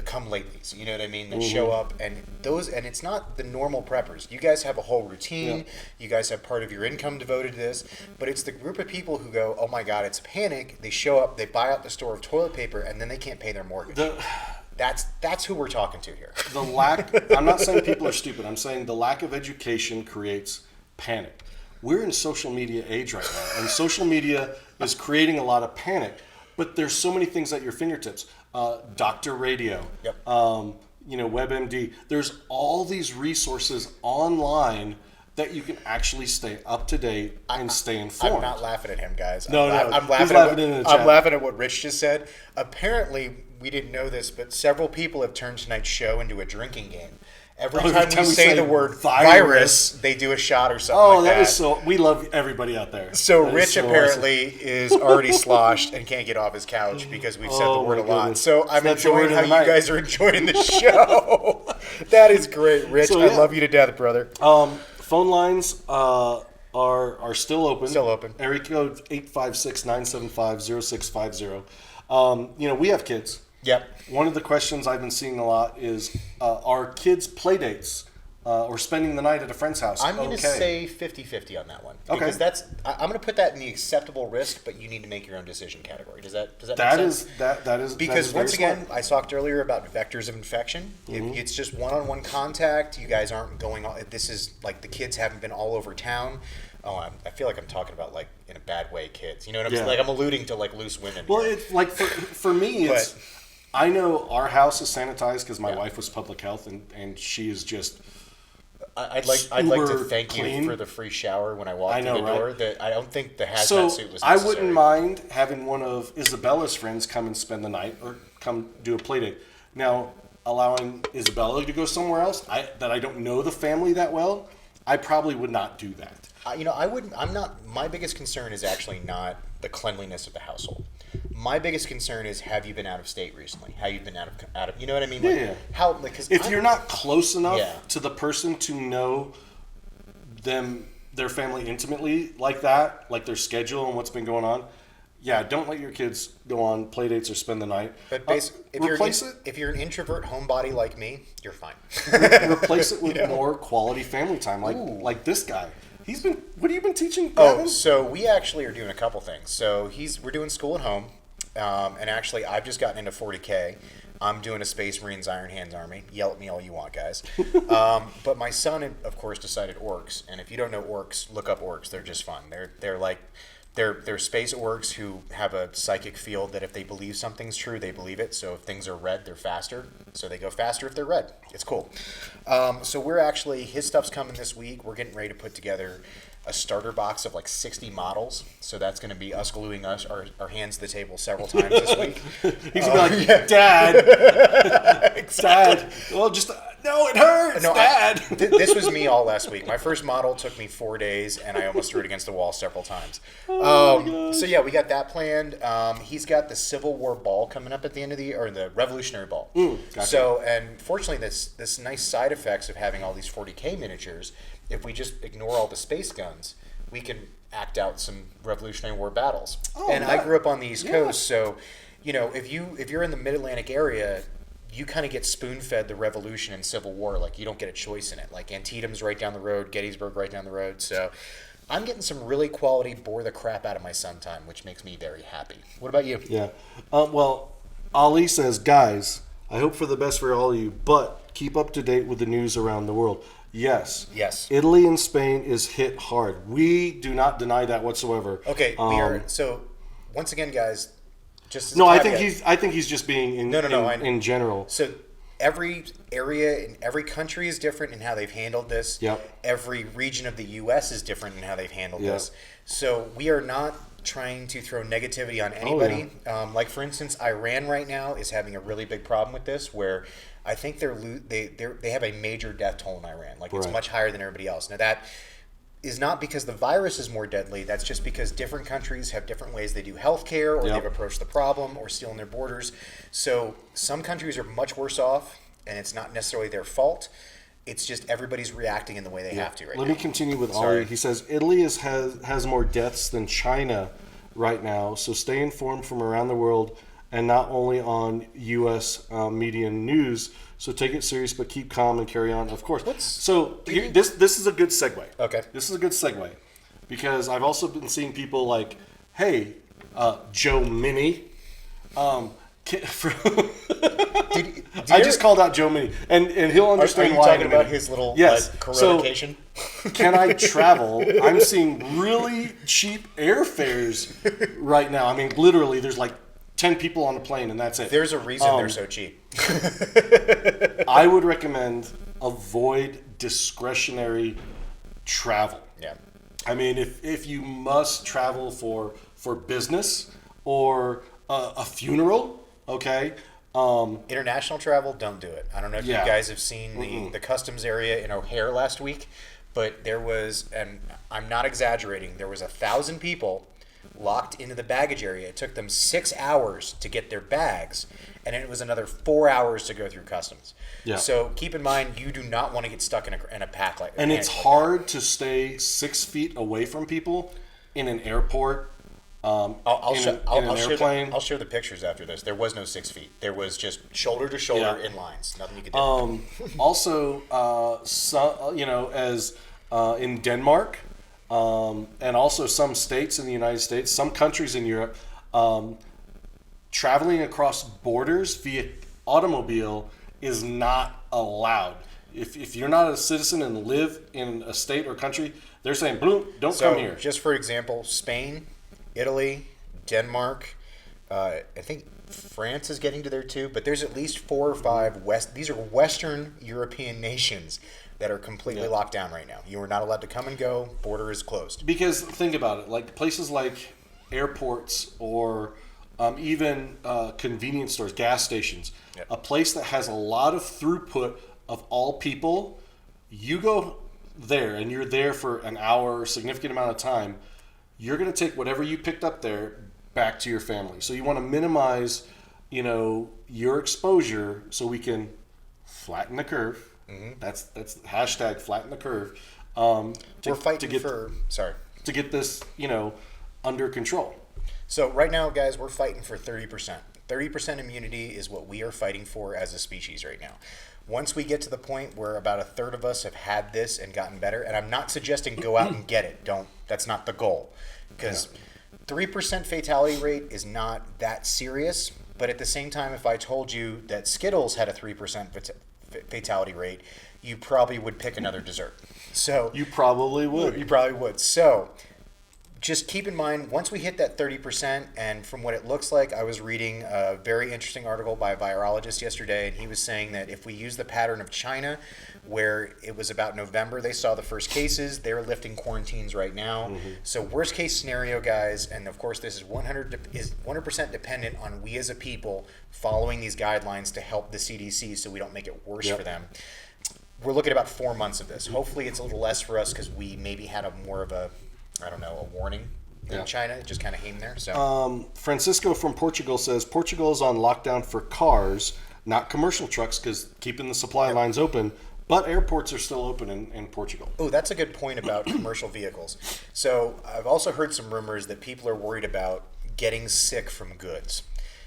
S3: come latelys, you know what I mean, that show up, and it's not the normal preppers. You guys have a whole routine, you guys have part of your income devoted to this, but it's the group of people who go, oh my God, it's a panic, they show up, they buy out the store of toilet paper, and then they can't pay their mortgage. That's who we're talking to here.
S1: The lack, I'm not saying people are stupid, I'm saying the lack of education creates panic. We're in social media age right now, and social media is creating a lot of panic, but there's so many things at your fingertips. Doctor Radio, WebMD. There's all these resources online that you can actually stay up to date and stay informed.
S3: I'm not laughing at him, guys.
S1: No,
S3: I'm laughing at what Rich just said. Apparently, we didn't know this, but several people have turned tonight's show into a drinking game. Every time we say the word virus, they do a shot or something like that.
S1: Oh, that is so... We love everybody out there.
S3: So Rich apparently is already sloshed and can't get off his couch because we've said the word a lot. So I'm enjoying how you guys are enjoying the show. That is great, Rich. I love you to death, brother.
S1: Phone lines are still open.
S3: Still open.
S1: Area code 856-975-0650. We have kids.
S3: Yep.
S1: One of the questions I've been seeing a lot is, are kids' play dates or spending the night at a friend's house
S3: I'm going to say 50-50 on that one.
S1: Okay.
S3: Because I'm going to put that in the acceptable risk, but you need to make your own decision category. Does that make sense?
S1: That is
S3: because
S1: once
S3: again, I talked earlier about vectors of infection.
S1: Mm-hmm.
S3: If it's just one-on-one contact, you guys aren't going on. This is like the kids haven't been all over town. Oh, I feel like I'm talking about like in a bad way, kids. You know what I'm saying? Like I'm alluding to like loose women.
S1: Well, it's like for me, it's. I know our house is sanitized because my wife was public health, and she is just.
S3: I'd like to thank you for the free shower when I walked through the door.
S1: Right?
S3: That I don't think the hazmat suit was necessary.
S1: I wouldn't mind having one of Isabella's friends come and spend the night or come do a play date. Now, allowing Isabella to go somewhere else that I don't know the family that well, I probably would not do that.
S3: I wouldn't. I'm not. My biggest concern is actually not the cleanliness of the household. My biggest concern is, have you been out of state recently? Have you been out of you know what I mean?
S1: Yeah,
S3: like,
S1: yeah.
S3: How, like, cause
S1: if you're not close enough
S3: Yeah.
S1: to the person to know their family intimately like that, like their schedule and what's been going on, yeah, don't let your kids go on play dates or spend the night.
S3: But basically,
S1: if
S3: if you're an introvert homebody like me, you're fine.
S1: replace it with more quality family time, like this guy. He's been. What have you been teaching?
S3: Oh,
S1: Gavin?
S3: so we actually are doing a couple things. So we're doing school at home, and actually I've just gotten into 40K. I'm doing a Space Marines Iron Hands Army. Yell at me all you want, guys. But my son, of course, decided orcs. And if you don't know orcs, look up orcs. They're just fun. They're space orcs who have a psychic field that if they believe something's true, they believe it. So if things are red, they're faster. So they go faster if they're red. It's cool. So his stuff's coming this week. We're getting ready to put together a starter box of like 60 models. So that's going to be us gluing our hands to the table several times this week.
S1: He's going to be like, Dad. Dad. Well, just, no, it hurts,
S3: No,
S1: Dad.
S3: This was me all last week. My first model took me 4 days, and I almost threw it against the wall several times. So yeah, we got that planned. He's got the Civil War ball coming up at the end of the year, or the Revolutionary ball.
S1: Gotcha.
S3: So, and fortunately, this nice side effects of having all these 40K miniatures, if we just ignore all the space guns, we can act out some Revolutionary War battles. I grew up on the East Coast, so if you're in the Mid-Atlantic area, you kind of get spoon-fed the Revolution and Civil War. Like, you don't get a choice in it. Like, Antietam's right down the road, Gettysburg right down the road. So I'm getting some really quality bore the crap out of my son time, which makes me very happy. What about you?
S1: Yeah. Well, Ali says, guys, I hope for the best for all of you, but keep up to date with the news around the world. Yes. Italy and Spain is hit hard. We do not deny that whatsoever.
S3: Okay, we are. So, once again, guys, just as a
S1: I
S3: caveat-
S1: think he's just being in general.
S3: So every area in every country is different in how they've handled this.
S1: Yep.
S3: Every region of the U.S. is different in how they've handled this. So we are not trying to throw negativity on anybody. Like, for instance, Iran right now is having a really big problem with this, where I think they have a major death toll in Iran. Like, it's much higher than everybody else. Now, that is not because the virus is more deadly. That's just because different countries have different ways they do healthcare, or they've approached the problem, or sealing their borders. So some countries are much worse off, and it's not necessarily their fault. It's just everybody's reacting in the way they have to right now.
S1: Let me continue with Ari. He says, Italy has more deaths than China right now, so stay informed from around the world and not only on U.S. media and news. So take it serious, but keep calm and carry on, of course. This is a good segue.
S3: Okay.
S1: This is a good segue because I've also been seeing people like, hey, Joe Mini. I just called out Joe Mini, and he'll understand
S3: are you
S1: why.
S3: talking about his little corona-cation?
S1: Can I travel? I'm seeing really cheap airfares right now. I mean, literally, there's like 10 people on a plane, and that's it.
S3: There's a reason they're so cheap.
S1: I would recommend avoid discretionary travel.
S3: Yeah.
S1: I mean, if you must travel for business or a funeral, okay.
S3: International travel, don't do it. I don't know if you guys have seen the customs area in O'Hare last week, but there was, and I'm not exaggerating, there was 1,000 people locked into the baggage area. It took them 6 hours to get their bags, and it was another 4 hours to go through customs. Yeah. So keep in mind, you do not want to get stuck in a pack like that.
S1: And it's hard to stay 6 feet away from people in an airport.
S3: I'll share the pictures after this. There was no 6 feet. There was just shoulder to shoulder in lines. Nothing you could do.
S1: Also, as in Denmark, and also some states in the United States, some countries in Europe, traveling across borders via automobile is not allowed. If you're not a citizen and live in a state or country, they're saying, "Boom, don't come here."
S3: Just for example, Spain, Italy, Denmark, I think France is getting to there too, but there's at least 4 or 5 these are Western European nations that are completely locked down right now. You are not allowed to come and go. Border is closed.
S1: Because think about it, like places like airports or even convenience stores, gas stations, a place that has a lot of throughput of all people, you go there and you're there for an hour or a significant amount of time, you're going to take whatever you picked up there, back to your family. So you want to minimize, your exposure so we can flatten the curve. Mm-hmm. That's hashtag flatten the curve.
S3: We're fighting
S1: to get this, under control.
S3: So right now, guys, we're fighting for 30%. 30% immunity is what we are fighting for as a species right now. Once we get to the point where about a third of us have had this and gotten better, and I'm not suggesting go out and get it. That's not the goal. Because 3% fatality rate is not that serious. But at the same time, if I told you that Skittles had a 3% fatality rate, you probably would pick another dessert. So
S1: you probably would.
S3: You probably would. So just keep in mind, once we hit that 30%, and from what it looks like, I was reading a very interesting article by a virologist yesterday, and he was saying that if we use the pattern of China, where it was about November, they saw the first cases, they're lifting quarantines right now. Mm-hmm. So worst case scenario, guys, and of course this is 100% dependent on we as a people following these guidelines to help the CDC so we don't make it worse for them. We're looking at about 4 months of this. Hopefully it's a little less for us because we maybe had a warning in China. It just kind of came there. So
S1: Francisco from Portugal says Portugal is on lockdown for cars, not commercial trucks, because keeping the supply lines open, but airports are still open in Portugal.
S3: Oh, that's a good point about commercial vehicles. So I've also heard some rumors that people are worried about getting sick from goods.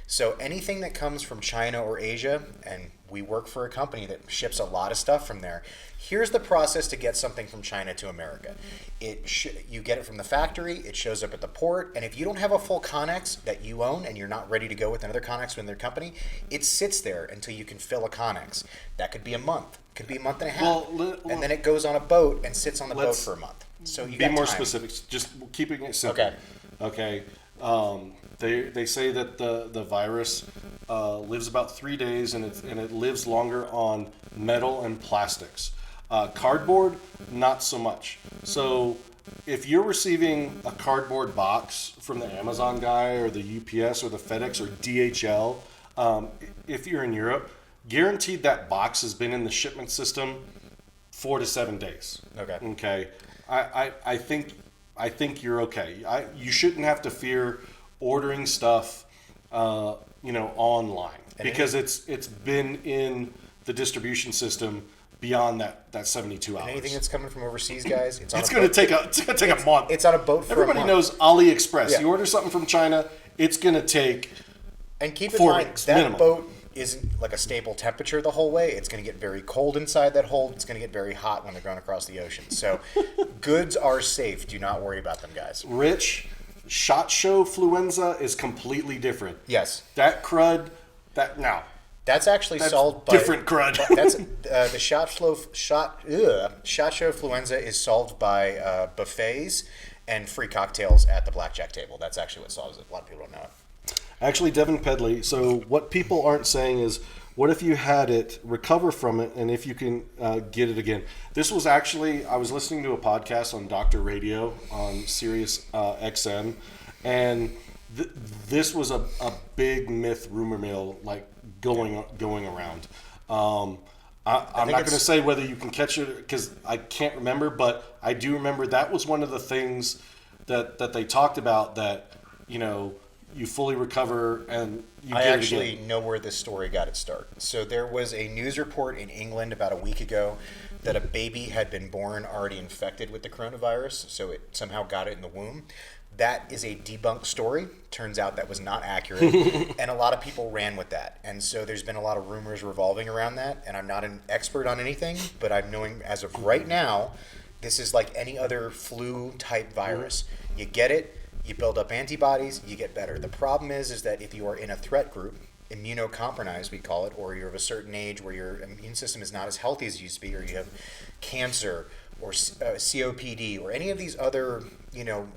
S3: So anything that comes from China or Asia, and we work for a company that ships a lot of stuff from there, here's the process to get something from China to America. You get it from the factory, it shows up at the port, and if you don't have a full Connex that you own and you're not ready to go with another Connex from their company, it sits there until you can fill a Connex. That could be a month, could be a month and a half, and then it goes on a boat and sits on the boat for a month. So you
S1: be more specific, just keeping it simple. Okay. They say that the virus lives about 3 days and it lives longer on metal and plastics. Cardboard, not so much. So if you're receiving a cardboard box from the Amazon guy or the UPS or the FedEx or DHL, if you're in Europe, guaranteed that box has been in the shipment system 4 to 7 days. Okay. I think you're okay. You shouldn't have to fear ordering stuff, online because it's been in the distribution system beyond that 72 hours.
S3: Anything that's coming from overseas, guys, it's
S1: going to take a month.
S3: It's on a boat for
S1: Everybody
S3: a month.
S1: knows AliExpress. Yeah. You order something from China, it's going to take
S3: and keep in
S1: 4
S3: mind,
S1: weeks
S3: that
S1: minimum.
S3: Boat isn't like a stable temperature the whole way. It's going to get very cold inside that hold. It's going to get very hot when they're going across the ocean. So goods are safe. Do not worry about them, guys.
S1: Rich, SHOT Show Fluenza is completely different.
S3: Yes.
S1: That crud,
S3: that's actually solved by
S1: different crud.
S3: That's the SHOT Show Fluenza is solved by buffets and free cocktails at the blackjack table. That's actually what solves it. A lot of people don't know it.
S1: Actually, Devin Pedley, so what people aren't saying is, what if you had it, recover from it, and if you can get it again? This was actually, I was listening to a podcast on Dr. Radio on Sirius XM, and this was a big myth, rumor mill, like going around. I'm not going to say whether you can catch it, because I can't remember, but I do remember that was one of the things that they talked about, that, you fully recover and you get it again.
S3: I actually know where this story got its start. So there was a news report in England about a week ago that a baby had been born already infected with the coronavirus, so it somehow got it in the womb. That is a debunked story. Turns out that was not accurate, and a lot of people ran with that. And so there's been a lot of rumors revolving around that, and I'm not an expert on anything, but I'm knowing as of right now, this is like any other flu-type virus. You get it, you build up antibodies, you get better. The problem is that if you are in a threat group, immunocompromised we call it, or you're of a certain age where your immune system is not as healthy as it used to be, or you have cancer or COPD or any of these other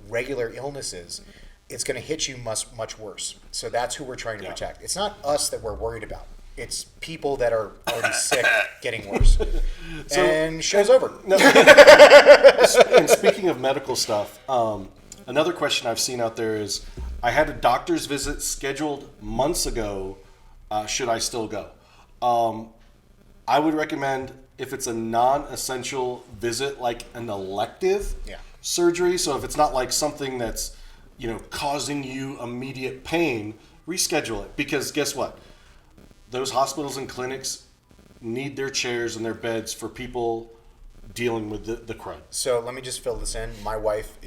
S3: regular illnesses, it's going to hit you much worse. So that's who we're trying to protect. It's not us that we're worried about. It's people that are already sick getting worse. And show's over.
S1: No. And speaking of medical stuff, another question I've seen out there is, I had a doctor's visit scheduled months ago. Should I still go? I would recommend, if it's a non-essential visit, like an elective surgery. So if it's not like something that's, causing you immediate pain, reschedule it. Because guess what? Those hospitals and clinics need their chairs and their beds for people dealing with the crud.
S3: So let me just fill this in. My wife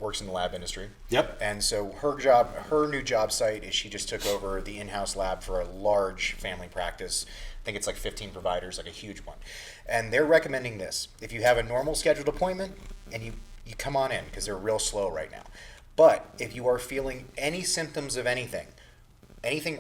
S3: works in the lab industry.
S1: Yep.
S3: And so her new job site is she just took over the in-house lab for a large family practice. I think it's like 15 providers, like a huge one. And they're recommending this. If you have a normal scheduled appointment and you come on in, because they're real slow right now. But if you are feeling any symptoms of anything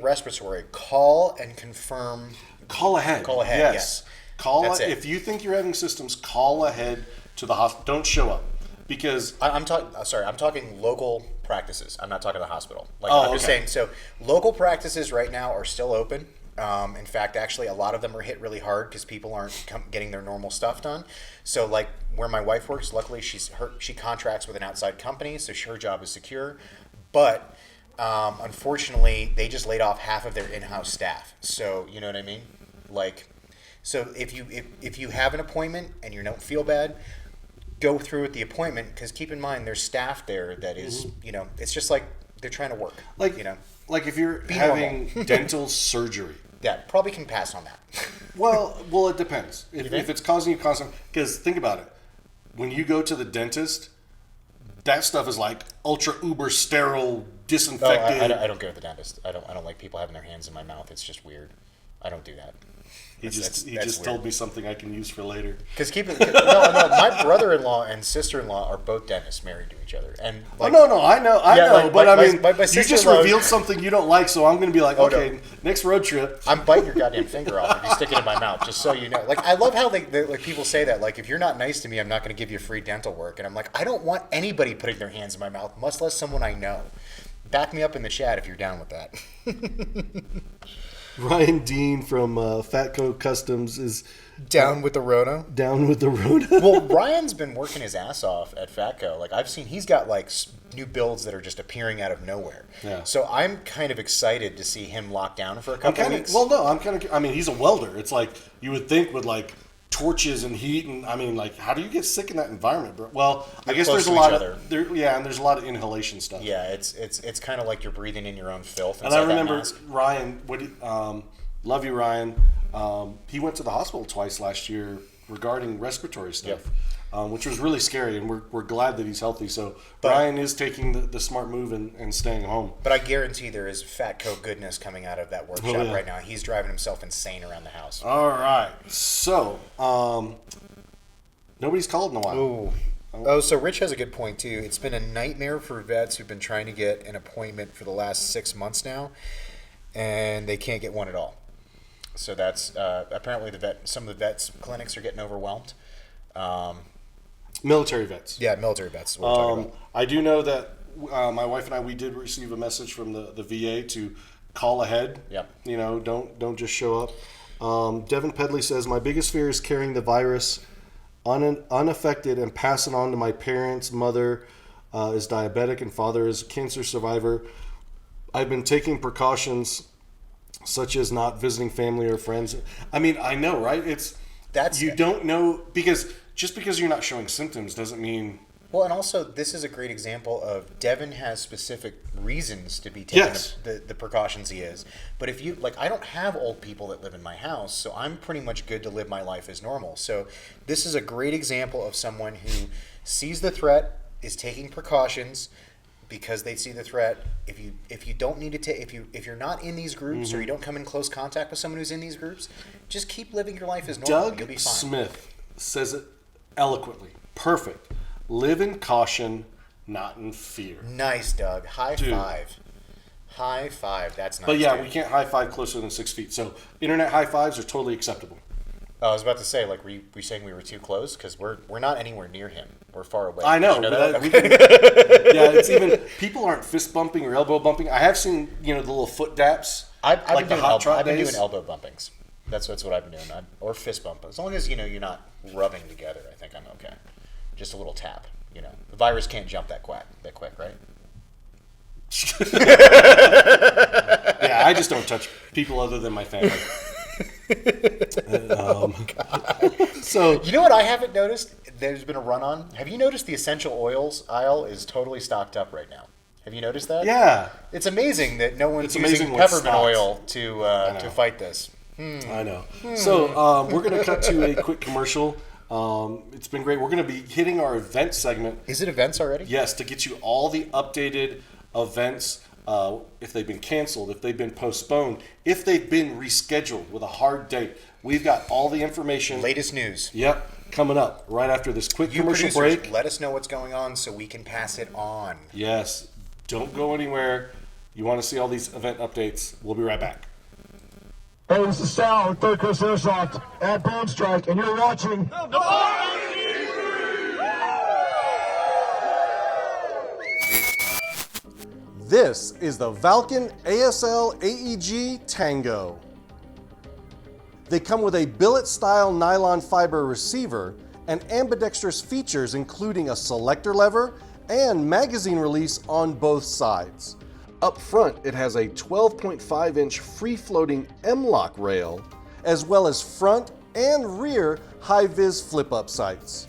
S3: respiratory, call and confirm.
S1: Call ahead.
S3: Call ahead,
S1: yes.
S3: That's it.
S1: If you think you're having symptoms, call ahead to the hospital. Don't show up, because
S3: I'm talking local practices. I'm not talking the hospital.
S1: I'm
S3: just saying. So local practices right now are still open. In fact, actually, a lot of them are hit really hard because people aren't getting their normal stuff done. So, like where my wife works, luckily she contracts with an outside company, so her job is secure. But unfortunately, they just laid off half of their in-house staff. So you know what I mean? So if you have an appointment and you don't feel bad, go through with the appointment, because keep in mind there's staff there that is, it's just like they're trying to work.
S1: Like if you're having dental surgery.
S3: Yeah, probably can pass on that.
S1: Well, it depends. If it's causing you constant, because think about it. When you go to the dentist, that stuff is like ultra uber sterile, disinfected.
S3: I don't go to the dentist. I don't like people having their hands in my mouth. It's just weird. I don't do that.
S1: He just told me something I can use for later.
S3: Because my brother-in-law and sister-in-law are both dentists, married to each other, and
S1: I know. But
S3: my
S1: you just revealed something you don't like, so I'm going to be like, okay, next road trip.
S3: I'm biting your goddamn finger off if you stick it in my mouth, just so you know. I love how they people say that. If you're not nice to me, I'm not going to give you free dental work, and I'm like, I don't want anybody putting their hands in my mouth, much less someone I know. Back me up in the chat if you're down with that.
S1: Ryan Dean from Fatco Customs is
S3: down with the Rona.
S1: Down with the Rona.
S3: Well, Ryan's been working his ass off at Fatco. I've seen he's got new builds that are just appearing out of nowhere. Yeah. So I'm kind of excited to see him locked down for a couple weeks.
S1: Well, no, he's a welder. It's like you would think with torches and heat, and how do you get sick in that environment, bro? Well, I guess there's a lot of and there's a lot of inhalation stuff.
S3: Yeah, it's kind of like you're breathing in your own filth.
S1: And I remember Ryan. Love you, Ryan. He went to the hospital twice last year regarding respiratory stuff, which was really scary, and we're glad that he's healthy. So Ryan is taking the smart move and staying home.
S3: But I guarantee there is Fatco goodness coming out of that workshop right now. He's driving himself insane around the house.
S1: All right. So nobody's called in a while.
S3: Ooh. Oh, so Rich has a good point, too. It's been a nightmare for vets who've been trying to get an appointment for the last 6 months now, and they can't get one at all. So that's apparently some of the vets clinics are getting overwhelmed.
S1: Military vets.
S3: Yeah, military vets. What we're talking about.
S1: I do know that my wife and we did receive a message from the VA to call ahead.
S3: Yep.
S1: Don't just show up. Devin Pedley says, my biggest fear is carrying the virus unaffected and pass it on to my parents. Mother is diabetic and father is a cancer survivor. I've been taking precautions such as not visiting family or friends. I know, right? You don't know, because just because you're not showing symptoms doesn't mean.
S3: Well, and also this is a great example of Devin has specific reasons to be taking the precautions he is. But if you I don't have old people that live in my house, so I'm pretty much good to live my life as normal. So this is a great example of someone who sees the threat, is taking precautions because they see the threat. If you don't need to take, if you're not in these groups or you don't come in close contact with someone who's in these groups, just keep living your life as normal. You'll be fine.
S1: Doug Smith says it eloquently. Perfect. Live in caution, not in fear.
S3: Nice, Doug. High five. High five. That's nice.
S1: But yeah, we can't high five closer than 6 feet. So internet high fives are totally acceptable.
S3: I was about to say, were you saying we were too close? Because we're not anywhere near him. We're far away.
S1: I know. It's even people aren't fist bumping or elbow bumping. I have seen the little foot daps.
S3: I've been doing elbow bumpings. That's what I've been doing, or fist bump. As long as you're not rubbing together, I think I'm okay. Just a little tap. The virus can't jump that quick, right?
S1: Yeah, I just don't touch people other than my family. So
S3: you know what I haven't noticed? There's been a run on. Have you noticed the essential oils aisle is totally stocked up right now? Have you noticed that?
S1: Yeah.
S3: It's amazing that no one's
S1: It's
S3: using peppermint oil to fight this.
S1: I know. So we're going to cut to a quick commercial. It's been great. We're going to be hitting our event segment.
S3: Is it events already?
S1: Yes, to get you all the updated events, if they've been canceled, if they've been postponed, if they've been rescheduled with a hard date. We've got all the information.
S3: Latest news.
S1: Yep, coming up right after this quick commercial
S3: producers,
S1: break.
S3: Let us know what's going on so we can pass it on.
S1: Yes, don't go anywhere. You want to see all these event updates. We'll be right back.
S9: Hey, this is Sal with Third Coast Airsoft at Bone Strike, and you're watching
S1: This is the Valken ASL AEG Tango. They come with a billet-style nylon fiber receiver and ambidextrous features including a selector lever and magazine release on both sides. Up front, it has a 12.5-inch free-floating M-LOK rail, as well as front and rear high-vis flip-up sights.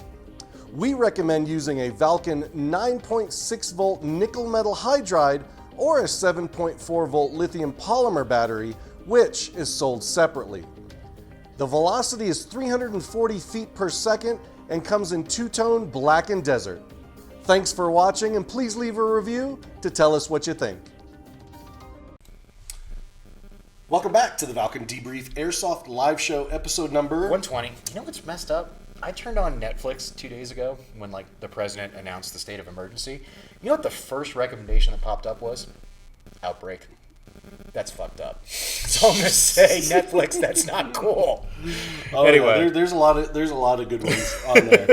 S1: We recommend using a Valken 9.6-volt nickel metal hydride or a 7.4-volt lithium polymer battery, which is sold separately. The velocity is 340 feet per second and comes in two-tone black and desert. Thanks for watching, and please leave a review to tell us what you think. Welcome back to the Valken Debrief Airsoft live show, episode number
S3: 120. You know what's messed up? I turned on Netflix 2 days ago when the president announced the state of emergency. You know what the first recommendation that popped up was? Outbreak. That's fucked up. That's all I'm gonna say. Netflix, that's not cool. Anyway,
S1: yeah, there's a lot of good ones on there.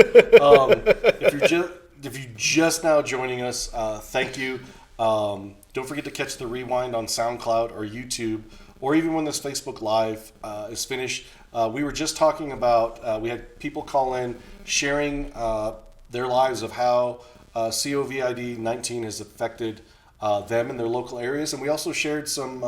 S1: If you're just now joining us, thank you. Don't forget to catch the rewind on SoundCloud or YouTube, or even when this Facebook Live is finished. We were just talking about, we had people call in sharing their lives of how COVID-19 has affected them in their local areas. And we also shared some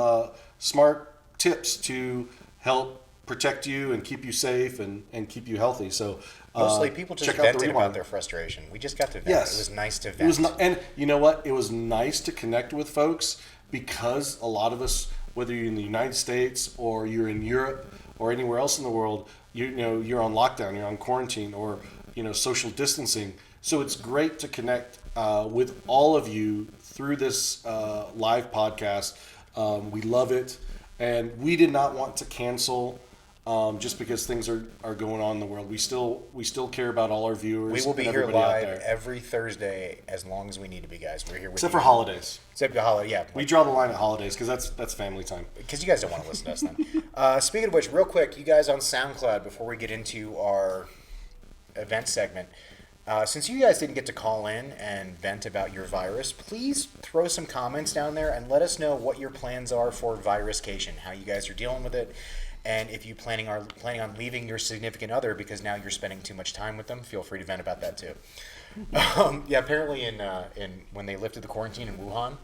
S1: smart tips to help protect you and keep you safe and keep you healthy. So
S3: mostly people just vented about their frustration. We just got to vent. Yes. It was nice to vent.
S1: And you know what? It was nice to connect with folks because a lot of us, whether you're in the United States or you're in Europe or anywhere else in the world, you're on lockdown, you're on quarantine, or social distancing. So it's great to connect with all of you through this live podcast. We love it, and we did not want to cancel just because things are going on in the world. We still care about all our viewers.
S3: We will be here live every Thursday as long as we need to be, guys. We're here with
S1: Except for holidays.
S3: Except for holiday, yeah.
S1: We draw the line at holidays because that's family time.
S3: Because you guys don't want to listen to us then. Speaking of which, real quick, you guys on SoundCloud, before we get into our event segment, since you guys didn't get to call in and vent about your virus, please throw some comments down there and let us know what your plans are for viruscation, how you guys are dealing with it, and if you planning on leaving your significant other because now you're spending too much time with them. Feel free to vent about that too. Yeah, apparently in when they lifted the quarantine in Wuhan,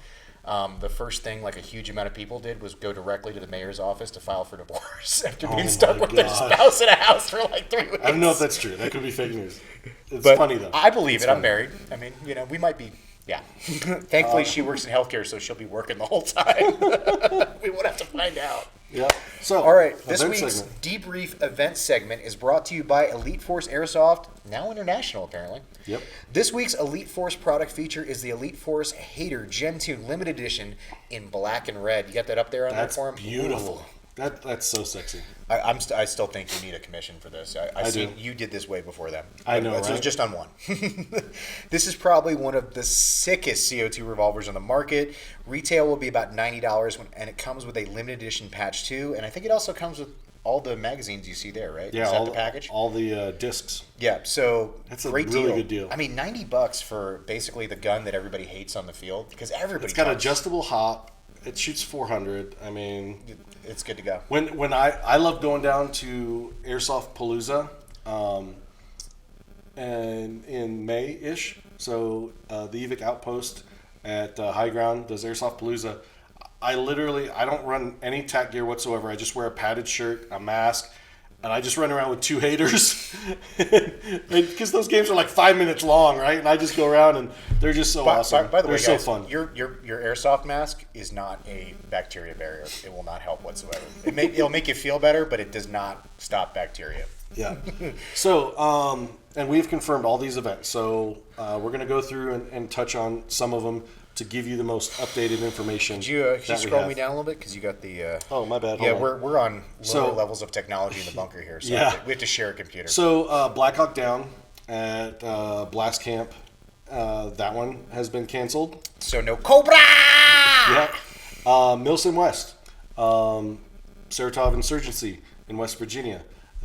S3: the first thing a huge amount of people did was go directly to the mayor's office to file for divorce after being stuck with their spouse in a house for 3 weeks.
S1: I don't know if that's true. That could be fake news. It's
S3: but
S1: funny though.
S3: I believe it. I'm married. I mean, we might be. Yeah. Thankfully, she works in healthcare, so she'll be working the whole time. We won't have to find out.
S1: Yeah. So,
S3: all right. This week's debrief event segment is brought to you by Elite Force Airsoft, now international apparently.
S1: Yep.
S3: This week's Elite Force product feature is the Elite Force Hater Gen 2 Limited Edition in black and red. You got that up there on that form?
S1: That's beautiful. That's so sexy.
S3: I still think you need a commission for this. I see
S1: do.
S3: You did this way before them.
S1: I know, right?
S3: So it's just on one. This is probably one of the sickest CO2 revolvers on the market. Retail will be about $90, and it comes with a limited edition patch too. And I think it also comes with all the magazines you see there, right?
S1: Yeah,
S3: is that the package?
S1: All the discs.
S3: Yeah, so
S1: that's a really good deal.
S3: I mean, $90 for basically the gun that everybody hates on the field because everybody.
S1: It's got adjustable hop. It shoots 400. I mean,
S3: it's good to go.
S1: When I love going down to Airsoft Palooza, and in May-ish. So the EVIC Outpost at High Ground does Airsoft Palooza. I don't run any tack gear whatsoever. I just wear a padded shirt, a mask, and I just run around with 2 haters because those games are like 5 minutes long, right? And I just go around, and they're just so awesome.
S3: By the way,
S1: they're
S3: guys,
S1: so fun.
S3: Your airsoft mask is not a bacteria barrier. It will not help whatsoever. It'll make you feel better, but it does not stop bacteria.
S1: Yeah. So, and we've confirmed all these events. So we're going to go through and touch on some of them to give you the most updated information.
S3: Could you scroll me down a little bit? Because you got the...
S1: oh, my bad.
S3: Yeah, we're on lower levels of technology in the bunker here. So
S1: yeah.
S3: we have to share a computer.
S1: So Black Hawk Down at Blast Camp, that one has been canceled.
S3: So no Cobra!
S1: Yeah. Milson West, Saratov Insurgency in West Virginia.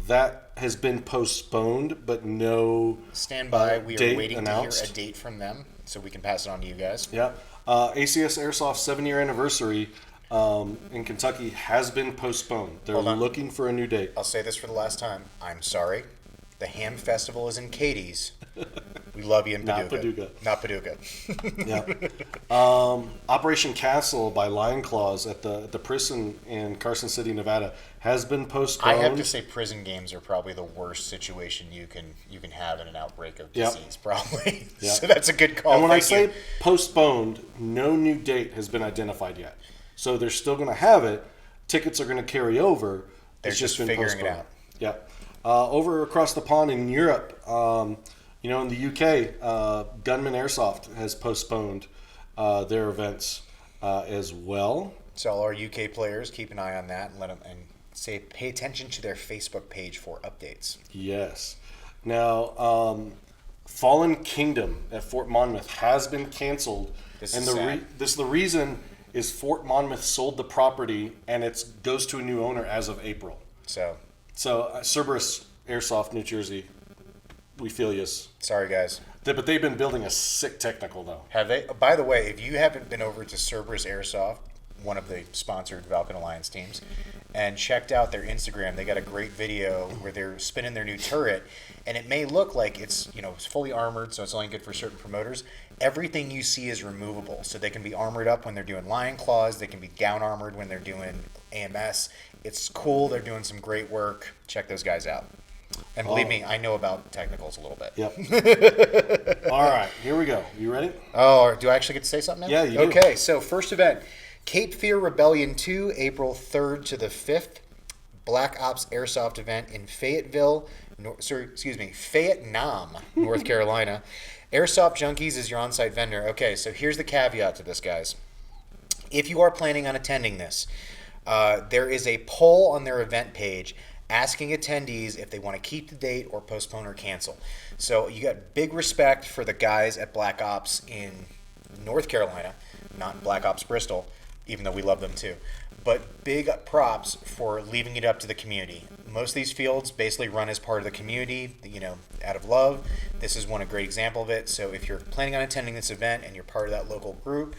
S1: That has been postponed, but no
S3: stand by. We are waiting
S1: announced.
S3: To hear a date from them, so we can pass it on to you guys.
S1: Yeah. ACS Airsoft 7-year anniversary in Kentucky has been postponed. They're looking for a new date.
S3: I'll say this for the last time. I'm sorry. The Ham Festival is in Katie's. We love you in Paducah. Not Paducah.
S1: Yeah. Operation Castle by Lion Claws at the prison in Carson City, Nevada, has been postponed.
S3: I have to say, prison games are probably the worst situation you can have in an outbreak of disease. Probably. Yep. So that's a good call.
S1: And when I say postponed, no new date has been identified yet. So they're still going to have it. Tickets are going to carry over.
S3: They're just been figuring postponed. It out.
S1: Yeah. Over across the pond in Europe, in the UK, Gunman Airsoft has postponed their events as well.
S3: So all our UK players, keep an eye on that and pay attention to their Facebook page for updates.
S1: Yes. Now, Fallen Kingdom at Fort Monmouth has been canceled. The reason is Fort Monmouth sold the property, and it goes to a new owner as of April. So Cerberus Airsoft, New Jersey, we feel yous.
S3: Sorry, guys.
S1: But they've been building a sick technical, though.
S3: Have they? By the way, if you haven't been over to Cerberus Airsoft, one of the sponsored Valken Alliance teams, and checked out their Instagram, they got a great video where they're spinning their new turret, and it may look like it's fully armored, so it's only good for certain promoters. Everything you see is removable, so they can be armored up when they're doing Lion Claws, they can be down armored when they're doing AMS. It's cool. They're doing some great work. Check those guys out. And believe me, I know about technicals a little bit.
S1: Yep. All right, here we go. You ready?
S3: Oh, do I actually get to say something now?
S1: Yeah, you do.
S3: Okay, so first event, Cape Fear Rebellion 2, April 3rd to the 5th. Black Ops Airsoft event in Fayetteville, Fayetteville, North Carolina. Airsoft Junkies is your on-site vendor. Okay, so here's the caveat to this, guys. If you are planning on attending this, there is a poll on their event page asking attendees if they want to keep the date or postpone or cancel. So you got big respect for the guys at Black Ops in North Carolina, not Black Ops Bristol, even though we love them too. But big props for leaving it up to the community. Most of these fields basically run as part of the community, out of love. This is a great example of it. So if you're planning on attending this event and you're part of that local group,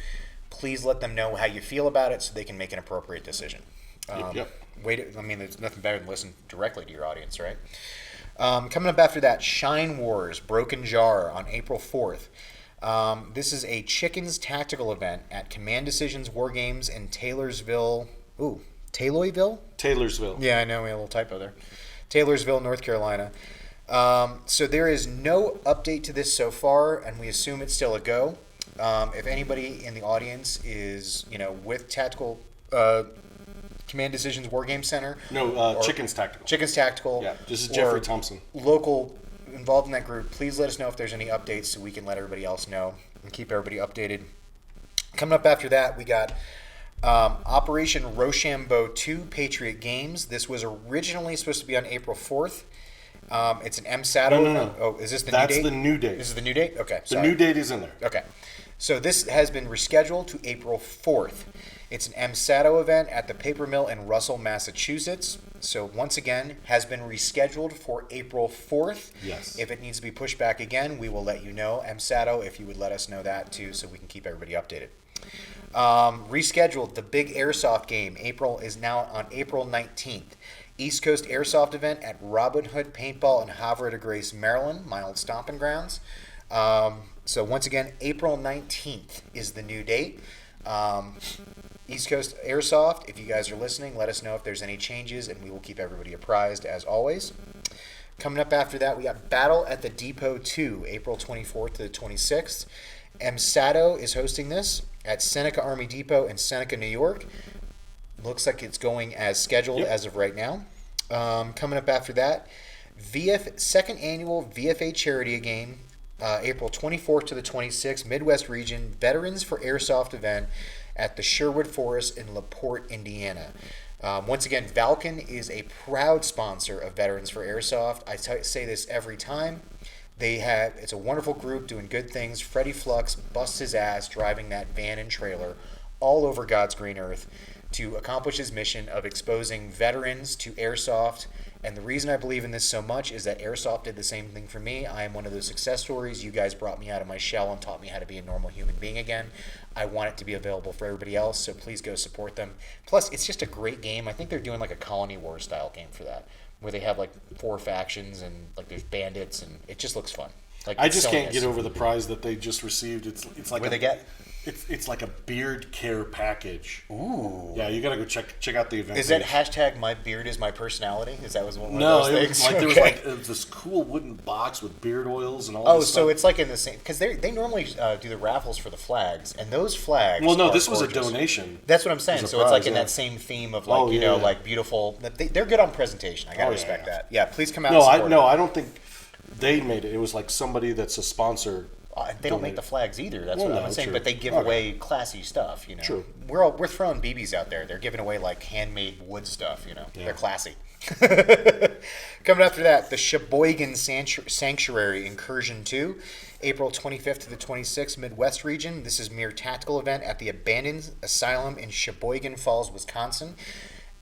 S3: please let them know how you feel about it so they can make an appropriate decision.
S1: Yep.
S3: There's nothing better than listen directly to your audience, right? Coming up after that, Shine Wars Broken Jar on April 4th. This is a Chickens tactical event at Command Decisions War Games in Taylorsville. Ooh, Taylorsville? Yeah, I know, we had a little typo there. Taylorsville, North Carolina. So there is no update to this so far, and we assume it's still a go. If anybody in the audience is, with tactical Command Decisions War Game Center.
S1: No, Chickens Tactical.
S3: Chickens Tactical.
S1: Yeah, this is Jeffrey Thompson.
S3: Local involved in that group, please let us know if there's any updates so we can let everybody else know and keep everybody updated. Coming up after that, we got Operation Rochambeau 2 Patriot Games. This was originally supposed to be on April 4th. It's an MSATO.
S1: No.
S3: Oh, is this the new date?
S1: That's the new date.
S3: This is the new date? Okay,
S1: sorry. The new date is in there.
S3: Okay. So this has been rescheduled to April 4th. It's an MSATO event at the Paper Mill in Russell, Massachusetts. So once again, has been rescheduled for April 4th.
S1: Yes.
S3: If it needs to be pushed back again, we will let you know. MSATO, if you would let us know that too, so we can keep everybody updated. Rescheduled, the big Airsoft game. Is now on April 19th. East Coast Airsoft event at Robin Hood Paintball in Havre de Grace, Maryland, my old stomping grounds. So once again, April 19th is the new date. East Coast Airsoft. If you guys are listening, let us know if there's any changes, and we will keep everybody apprised as always. Coming up after that, we got Battle at the Depot 2, April 24th to the 26th. MSATO is hosting this at Seneca Army Depot in Seneca, New York. Looks like it's going as scheduled as of right now. Coming up after that, second annual VFA charity game, April 24th to the 26th, Midwest Region Veterans for Airsoft event at the Sherwood Forest in LaPorte, Indiana. Once again, Valken is a proud sponsor of Veterans for Airsoft. I say this every time. It's a wonderful group doing good things. Freddie Flux busts his ass driving that van and trailer all over God's green earth to accomplish his mission of exposing veterans to Airsoft. And the reason I believe in this so much is that Airsoft did the same thing for me. I am one of those success stories. You guys brought me out of my shell and taught me how to be a normal human being again. I want it to be available for everybody else, so please go support them. Plus, it's just a great game. I think they're doing like a Colony Wars style game for that, where they have like 4 factions and like there's bandits, and it just looks fun. Like,
S1: I just can't get over the prize that they just received. It's like
S3: what they get?
S1: It's like a beard care package.
S3: Ooh.
S1: Yeah, you gotta go check out the event.
S3: Is that hashtag my beard is my personality? Is that one of those things?
S1: No, there was like this cool wooden box with beard oils and all.
S3: Oh, so it's like in the same, because they normally do the raffles for the flags, and those flags.
S1: Well, no, this was a donation.
S3: That's what I'm saying. So it's like in that same theme of like like beautiful. They're good on presentation. I gotta respect that. Yeah, please come out.
S1: I don't think they made it. It was like somebody that's a sponsor.
S3: They don't make the flags either. That's what I'm saying. True. But they give away classy stuff. You know,
S1: true.
S3: We're throwing BBs out there. They're giving away like handmade wood stuff. You know, they're classy. Coming after that, the Sheboygan Sanctuary Incursion 2, April 25th to the 26th, Midwest Region. This is mere tactical event at the Abandoned Asylum in Sheboygan Falls, Wisconsin.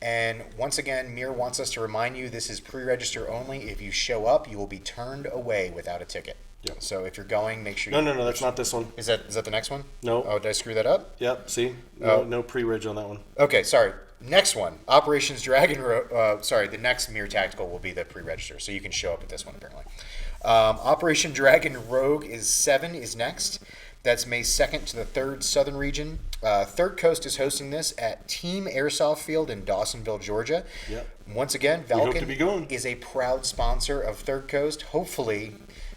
S3: And once again, Mir wants us to remind you this is pre-register only. If you show up, you will be turned away without a ticket. Yep. So if you're going, make sure.
S1: No, that's not this one.
S3: Is that the next one?
S1: No.
S3: Oh, did I screw that up?
S1: Yep. See, no pre-reg on that one.
S3: Okay, sorry. Next one, Operations Dragon. The next Mir Tactical will be the pre-register, so you can show up at this one apparently. Operation Dragon Rogue is next. That's May 2nd to the 3rd, Southern Region. Third Coast is hosting this at Team Airsoft Field in Dawsonville, Georgia. Yep. Once again, Valken is a proud sponsor of Third Coast. Hopefully,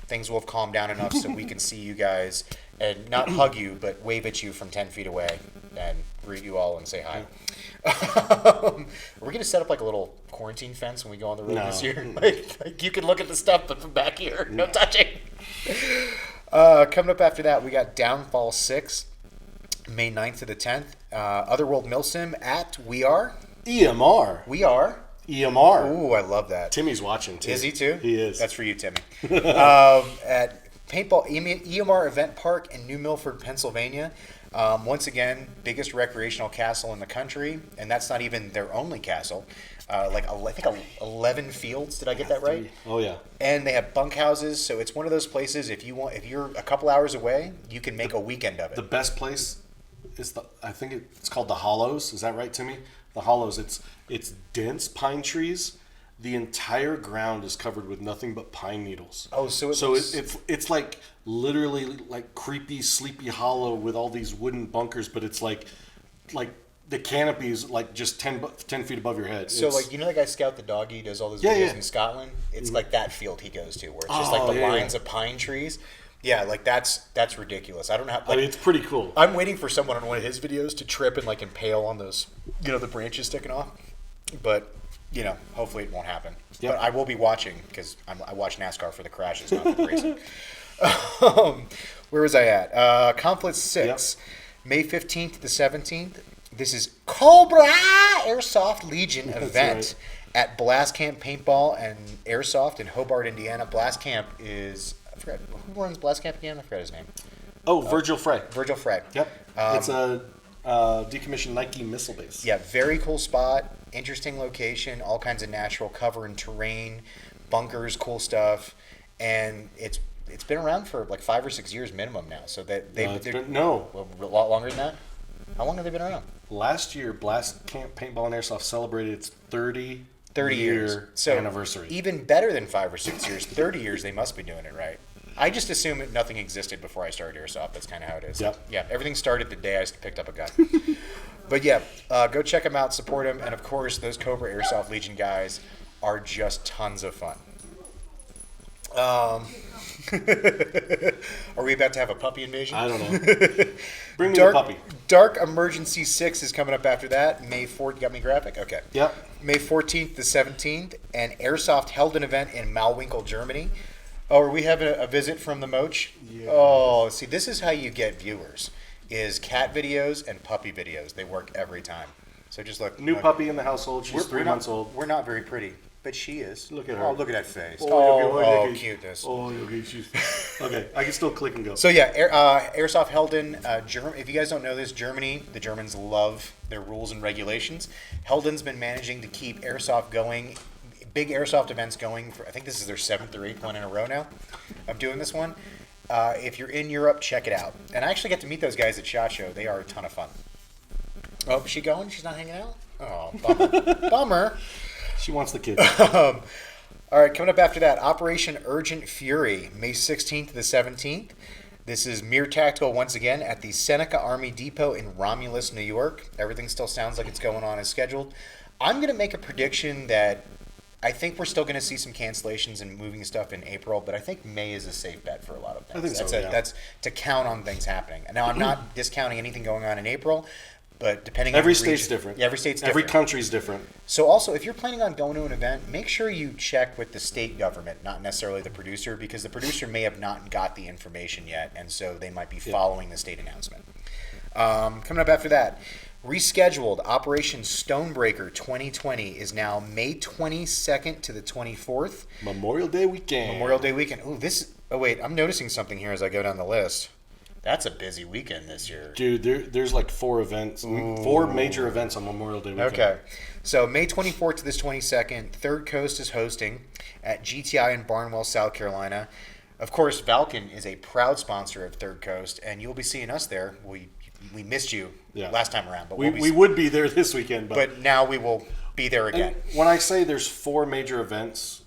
S3: things will have calmed down enough so we can see you guys and not hug you, but wave at you from 10 feet away and greet you all and say hi. We're going to set up like a little quarantine fence when we go on the road this year. Like you can look at the stuff, but from back here, no touching. Coming up after that, we got Downfall 6, May 9th to the 10th. Otherworld Milsim at
S1: EMR.
S3: We are.
S1: EMR.
S3: Ooh, I love that.
S1: Timmy's watching too.
S3: Is he too?
S1: He is.
S3: That's for you, Timmy. At Paintball EMR Event Park in New Milford, Pennsylvania. Once again, biggest recreational castle in the country, and that's not even their only castle. I think 11 fields. Did I get that right?
S1: Oh yeah.
S3: And they have bunkhouses, so it's one of those places. If you're a couple hours away, you can make a weekend of it.
S1: The best place is I think it's called the Hollows. Is that right, Timmy? The Hollows. It's dense pine trees. The entire ground is covered with nothing but pine needles.
S3: Oh, so
S1: it's like literally like creepy Sleepy Hollow with all these wooden bunkers, but it's like the canopy is like just 10 feet above your head.
S3: So like, you know that guy Scout the Doggy does all those videos in Scotland? It's like that field he goes to where it's just like the lines of pine trees. Yeah, like that's ridiculous. I don't know how.
S1: It's pretty cool.
S3: I'm waiting for someone on one of his videos to trip and like impale on those, the branches sticking off. But hopefully it won't happen. Yep. But I will be watching because I watch NASCAR for the crashes, not for the racing. Where was I at? Conflict 6, May 15th to the 17th. This is Cobra Airsoft Legion event at Blast Camp Paintball and Airsoft in Hobart, Indiana. Blast Camp is, I forgot, who runs Blast Camp again? I forgot his name.
S1: Oh, Virgil Frey.
S3: Virgil Frey.
S1: Yep. It's a decommissioned Nike missile base.
S3: Yeah, very cool spot. Interesting location, all kinds of natural cover and terrain, bunkers, cool stuff, and it's been around for like 5 or 6 years minimum now. So they're a lot longer than that. How long have they been around?
S1: Last year, Blast Camp Paintball and Airsoft celebrated its 30
S3: years
S1: anniversary.
S3: Even better than 5 or 6 years. 30 years, they must be doing it right. I just assume that nothing existed before I started Airsoft. That's kind of how it is.
S1: Yep.
S3: Yeah, everything started the day I picked up a gun. But yeah, go check them out, support them, and of course, those Cobra Airsoft Legion guys are just tons of fun. Are we about to have a puppy invasion?
S1: I don't know. Bring me the puppy.
S3: Dark Emergency 6 is coming up after that. May 4th. Got me graphic? Okay.
S1: Yep.
S3: May 14th to 17th. An Airsoft Helden event in Malwinkel, Germany. Oh, are we having a visit from the Moch? Yeah. Oh, see, this is how you get viewers. Is cat videos and puppy videos. They work every time. So just look.
S1: New puppy in the household. She's 3 months old.
S3: We're not very pretty, but she is.
S1: Look at her.
S3: Oh, look at that face.
S1: Oh,
S3: cuteness.
S1: Oh, she's... Okay, I can still click and go.
S3: So yeah, Airsoft Helden, if you guys don't know this, Germany, the Germans love their rules and regulations. Helden's been managing to keep Airsoft going, big Airsoft events going for, I think this is their 7th or 8th one in a row now of doing this one. If you're in Europe, check it out. And I actually got to meet those guys at SHOT Show. They are a ton of fun. Oh, is she going? She's not hanging out? Oh, bummer. Bummer.
S1: She wants the kids.
S3: All right, coming up after that, Operation Urgent Fury, May 16th to the 17th. This is Mere Tactical once again at the Seneca Army Depot in Romulus, New York. Everything still sounds like it's going on as scheduled. I'm going to make a prediction that I think we're still going to see some cancellations and moving stuff in April, but I think May is a safe bet for a lot of things.
S1: I think so,
S3: That's to count on things happening. Now, I'm not discounting anything going on in April, but depending on
S1: every
S3: the
S1: state's
S3: region,
S1: different.
S3: Yeah, every state's different.
S1: Every country's different.
S3: So also, if you're planning on going to an event, make sure you check with the state government, not necessarily the producer, because the producer may have not got the information yet, and so they might be following the state announcement. Coming up after that, rescheduled Operation Stonebreaker 2020 is now May 22nd to the 24th.
S1: Memorial Day weekend.
S3: Oh wait, I'm noticing something here as I go down the list. That's a busy weekend this year.
S1: Dude, there's like 4 events, 4 major events on Memorial Day weekend.
S3: Okay. So May 24th to this 22nd, Third Coast is hosting at GTI in Barnwell, South Carolina. Of course, Valken is a proud sponsor of Third Coast, and you'll be seeing us there. We missed you last time around, but
S1: we would be there this weekend.
S3: But now we will be there again.
S1: And when I say there's 4 major events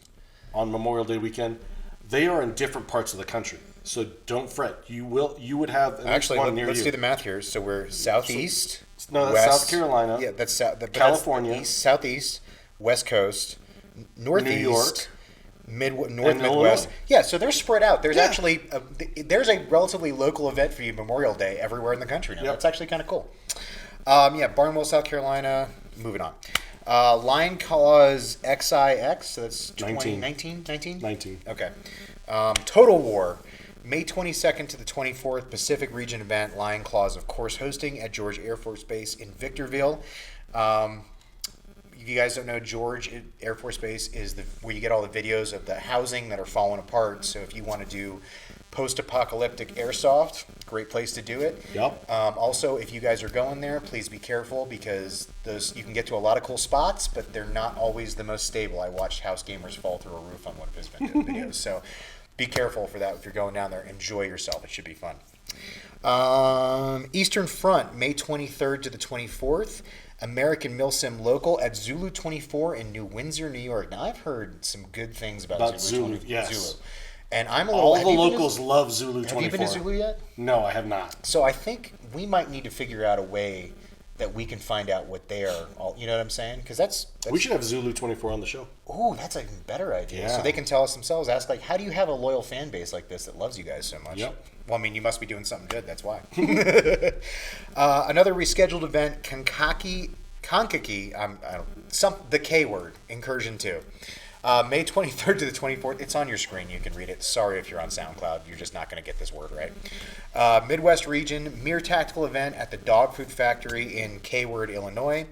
S1: on Memorial Day weekend, they are in different parts of the country. So don't fret. You would have
S3: actually
S1: one near you.
S3: Let's do the math here. So we're southeast.
S1: That's
S3: west,
S1: South Carolina.
S3: Yeah, that's
S1: California.
S3: That's east, southeast, west coast, northeast,
S1: New York,
S3: Midwest.
S1: Illinois.
S3: Yeah, so they're spread out. There's actually there's a relatively local event for you Memorial Day everywhere in the country now. That's actually kind of cool. Barnwell, South Carolina. Moving on. Line Cause XIX. So that's 19. Okay. Total War. May 22nd to the 24th, Pacific Region event, Lion Claws, of course, hosting at George Air Force Base in Victorville. If you guys don't know, George Air Force Base is where you get all the videos of the housing that are falling apart. So if you want to do post-apocalyptic airsoft, great place to do it.
S1: Yep.
S3: Also, if you guys are going there, please be careful because you can get to a lot of cool spots, but they're not always the most stable. I watched House Gamers fall through a roof on one of his videos. So be careful for that if you're going down there. Enjoy yourself. It should be fun. Eastern Front, May 23rd to the 24th. American MIL-SPECL local at Zulu 24 in New Windsor, New York. Now, I've heard some good things about Zulu.
S1: Yes.
S3: And I'm a little...
S1: All the locals love Zulu 24.
S3: Have you been to Zulu yet?
S1: No, I have not.
S3: So I think we might need to figure out a way that we can find out what they are all, you know what I'm saying? Because that's
S1: we should have Zulu 24 on the show.
S3: Oh, that's an even better idea.
S1: Yeah.
S3: So they can tell us themselves, ask like, how do you have a loyal fan base like this that loves you guys so much?
S1: Yep.
S3: Well, I mean, you must be doing something good. That's why. Another rescheduled event, Kankakee, the K word, Incursion 2. May 23rd to the 24th. It's on your screen. You can read it. Sorry if you're on SoundCloud. You're just not going to get this word right. Midwest region, Mere Tactical event at the Dog Food Factory in K-Word, Illinois.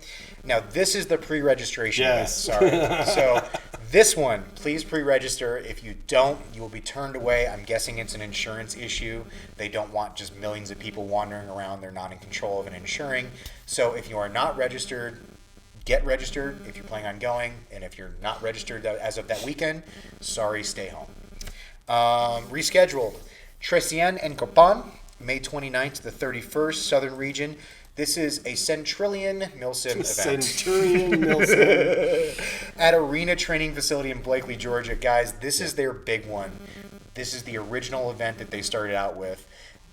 S3: Now, this is the pre-registration event. Sorry. So this one, please pre-register. If you don't, you will be turned away. I'm guessing it's an insurance issue. They don't want just millions of people wandering around. They're not in control of an insuring. So if you are not registered, get registered if you're planning on going, and if you're not registered as of that weekend, sorry, stay home. Rescheduled, Trecien and Copan, May 29th to the 31st, Southern Region. This is a Centurion MIL-SPECL event.
S1: Centurion MIL-SPECL.
S3: At Arena Training Facility in Blakely, Georgia. Guys, this is their big one. This is the original event that they started out with.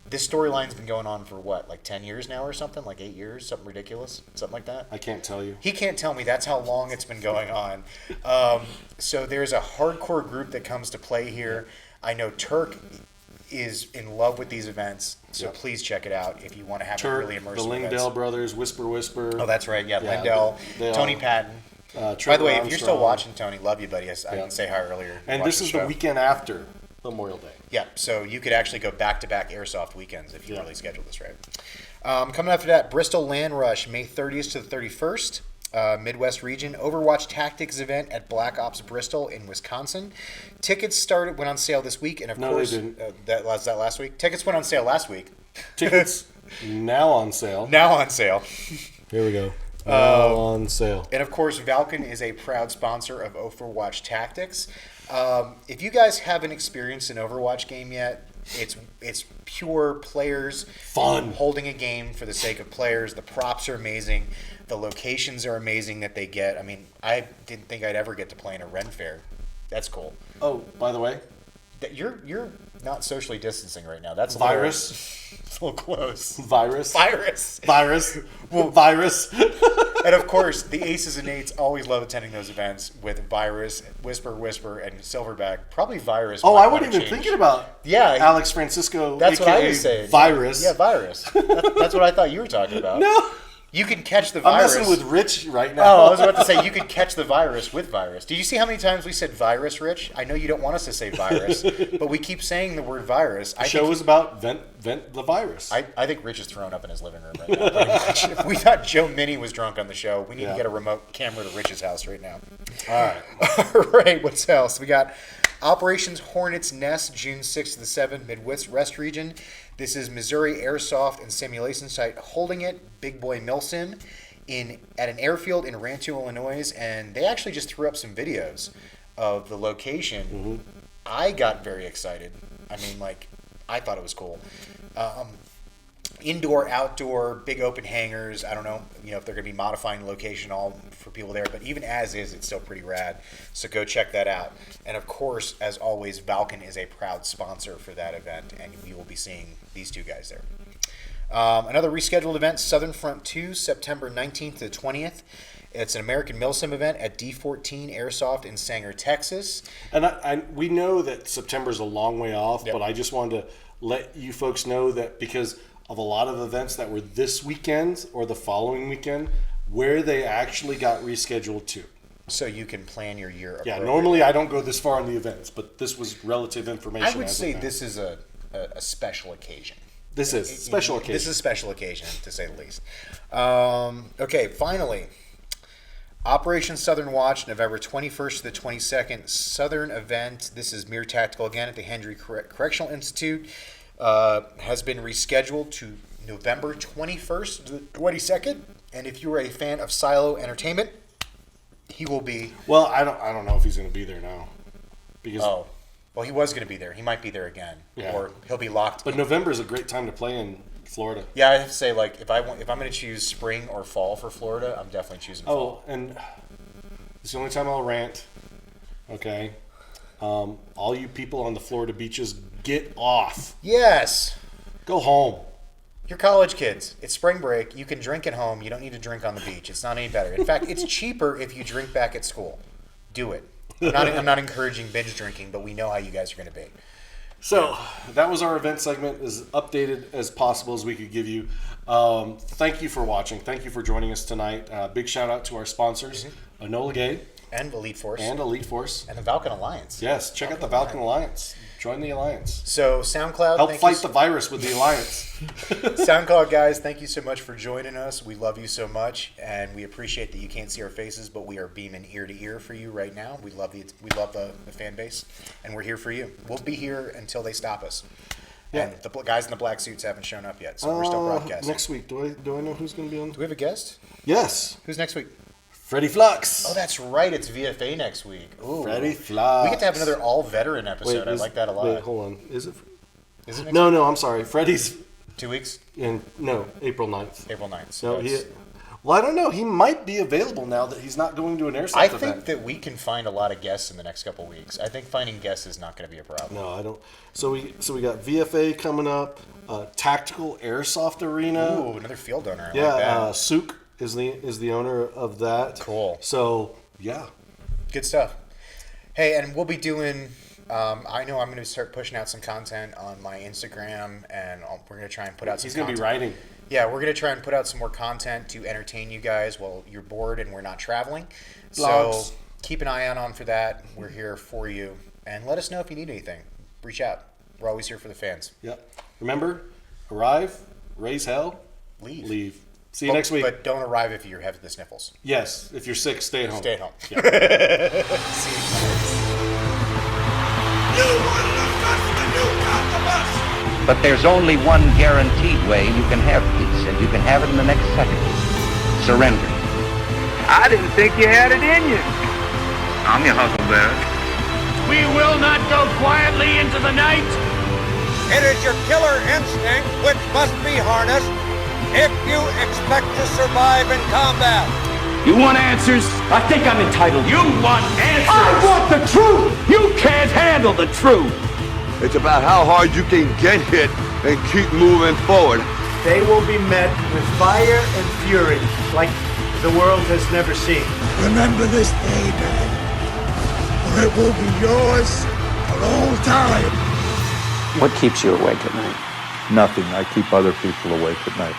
S3: This storyline's been going on for what, like 10 years now or something? Like 8 years? Something ridiculous? Something like that?
S1: I can't tell you.
S3: He can't tell me. That's how long it's been going on. So there's a hardcore group that comes to play here. I know Turk is in love with these events, so please check it out if you want to have a really immersive
S1: the Lingdale
S3: events.
S1: brothers, Whisper.
S3: Oh, that's right. Yeah, Lindell, Tony Patton. By the way, if you're still watching, Tony, love you, buddy. I didn't say hi earlier.
S1: And this is the weekend after Memorial Day.
S3: Yeah, so you could actually go back-to-back Airsoft weekends if you really schedule this right. Coming after that, Bristol Land Rush, May 30th to the 31st. Midwest region Overwatch Tactics event at Black Ops Bristol in Wisconsin. Tickets went on sale this week, and of course,
S1: they didn't.
S3: That last week. Tickets went on sale last week.
S1: Tickets now on sale.
S3: Now on sale.
S1: Here we go. Now on sale.
S3: And of course, Valken is a proud sponsor of Overwatch Tactics. If you guys haven't experienced an Overwatch game yet, it's pure players
S1: fun
S3: holding a game for the sake of players. The props are amazing. The locations are amazing that they get. I mean, I didn't think I'd ever get to play in a Ren Fair. That's cool.
S1: Oh, by the way,
S3: you're not socially distancing right now. That's
S1: virus.
S3: It's a little close.
S1: Virus.
S3: Well,
S1: virus.
S3: And of course, the Aces and Eights always love attending those events with Virus, Whisper, and Silverback. Probably Virus.
S1: Oh, I wasn't even thinking about Alex Francisco.
S3: That's what I was saying.
S1: Virus.
S3: Yeah, Virus. That's what I thought you were talking about.
S1: No.
S3: You can catch the virus.
S1: I'm messing with Rich right now.
S3: Oh, I was about to say you could catch the virus with virus. Did you see how many times we said virus, Rich? I know you don't want us to say virus, but we keep saying the word virus.
S1: The show is about vent the virus.
S3: I think Rich is thrown up in his living room right now. Pretty much. If we thought Joe Mini was drunk on the show, we need to get a remote camera to Rich's house right now.
S1: All right.
S3: All right, what else? We got Operations Hornet's Nest, June 6th to the 7th, Midwest region. This is Missouri Airsoft and Simulation Site holding it, Big Boy MIL-SPECL, at an airfield in Rancho, Illinois, and they actually just threw up some videos of the location.
S1: Mm-hmm.
S3: I got very excited. I mean, I thought it was cool. Indoor, outdoor, big open hangars. I don't know, if they're going to be modifying the location all for people there, but even as is, it's still pretty rad. So go check that out. And of course, as always, Valken is a proud sponsor for that event, and we will be seeing these two guys there. Another rescheduled event, Southern Front 2, September 19th to the 20th. It's an American MIL-SPECL event at D14 Airsoft in Sanger, Texas.
S1: And we know that September's a long way off, but I just wanted to let you folks know that because of a lot of events that were this weekend or the following weekend, where they actually got rescheduled to.
S3: So you can plan your year.
S1: Yeah, normally I don't go this far in the events, but this was relative information.
S3: I would say this is a special occasion.
S1: This is a special occasion.
S3: This is a special occasion, to say the least. Okay, finally, Operation Southern Watch, November 21st to the 22nd, Southern event. This is Mere Tactical again at the Hendry Correctional Institute. Has been rescheduled to November 21st to the 22nd. And if you are a fan of Silo Entertainment, he will be.
S1: Well, I don't know if he's going to be there now, because
S3: well, he was going to be there. He might be there again, or he'll be locked.
S1: But November is a great time to play in Florida.
S3: Yeah, I have to say, if I'm going to choose spring or fall for Florida, I'm definitely choosing fall.
S1: Oh, and it's the only time I'll rant. Okay, all you people on the Florida beaches, get off.
S3: Yes.
S1: Go home.
S3: You're college kids. It's spring break. You can drink at home. You don't need to drink on the beach. It's not any better. In fact, it's cheaper if you drink back at school. Do it. I'm not encouraging binge drinking, but we know how you guys are going to be.
S1: So that was our event segment, as updated as possible as we could give you. Thank you for watching. Thank you for joining us tonight. Big shout out to our sponsors, Enola Gay.
S3: And Elite Force.
S1: And Elite Force.
S3: And the Valken Alliance.
S1: Yes, check out the Valken Alliance. Join the Alliance.
S3: So SoundCloud.
S1: Help fight the virus with the Alliance.
S3: SoundCloud guys, thank you so much for joining us. We love you so much, and we appreciate that you can't see our faces, but we are beaming ear to ear for you right now. We love the fan base, and we're here for you. We'll be here until they stop us. Yeah. And the guys in the black suits haven't shown up yet, so we're still broadcasting.
S1: Next week, do I know who's going to be on?
S3: Do we have a guest?
S1: Yes.
S3: Who's next week?
S1: Freddie Flux.
S3: Oh, that's right. It's VFA next week. Ooh.
S1: Freddie Flux.
S3: We get to have another all-veteran episode. I like that a lot.
S1: Wait, hold on. Is it
S3: next
S1: No, I'm sorry. Freddie's
S3: 2 weeks?
S1: No, April 9th.
S3: April 9th.
S1: So Well, I don't know. He might be available now that he's not going to an airsoft
S3: I
S1: event.
S3: think that we can find a lot of guests in the next couple weeks. I think finding guests is not going to be a problem.
S1: No, I don't. So we got VFA coming up, Tactical Airsoft Arena.
S3: Ooh, another field owner. I
S1: Yeah,
S3: like that.
S1: Sook is the owner of that.
S3: Cool.
S1: So yeah,
S3: good stuff. Hey, and we'll be doing. I know I'm going to start pushing out some content on my Instagram, and we're going to try and put out some.
S1: He's going to be writing.
S3: Yeah, we're going to try and put out some more content to entertain you guys while you're bored and we're not traveling.
S1: Blogs.
S3: So keep an eye out for that. We're here for you, and let us know if you need anything. Reach out. We're always here for the fans.
S1: Yep. Remember, arrive, raise hell, leave. See you next week.
S3: But don't arrive if you have the sniffles.
S1: Yes, if you're sick, stay at home.
S3: Stay at home.
S1: Yeah.
S3: See you.
S10: But there's only one guaranteed way you can have peace, and you can have it in the next second. Surrender.
S11: I didn't think you had it in you.
S10: I'm your huckleberry.
S11: We will not go quietly into the night. It is your killer instinct which must be harnessed if you expect to survive in combat.
S12: You want answers? I think I'm entitled.
S11: You want answers?
S12: I want the truth! You can't handle the truth!
S13: It's about how hard you can get hit and keep moving forward.
S14: They will be met with fire and fury like the world has never seen.
S9: Remember this day, man, or it will be yours for all time.
S15: What keeps you awake at night?
S16: Nothing. I keep other people awake at night.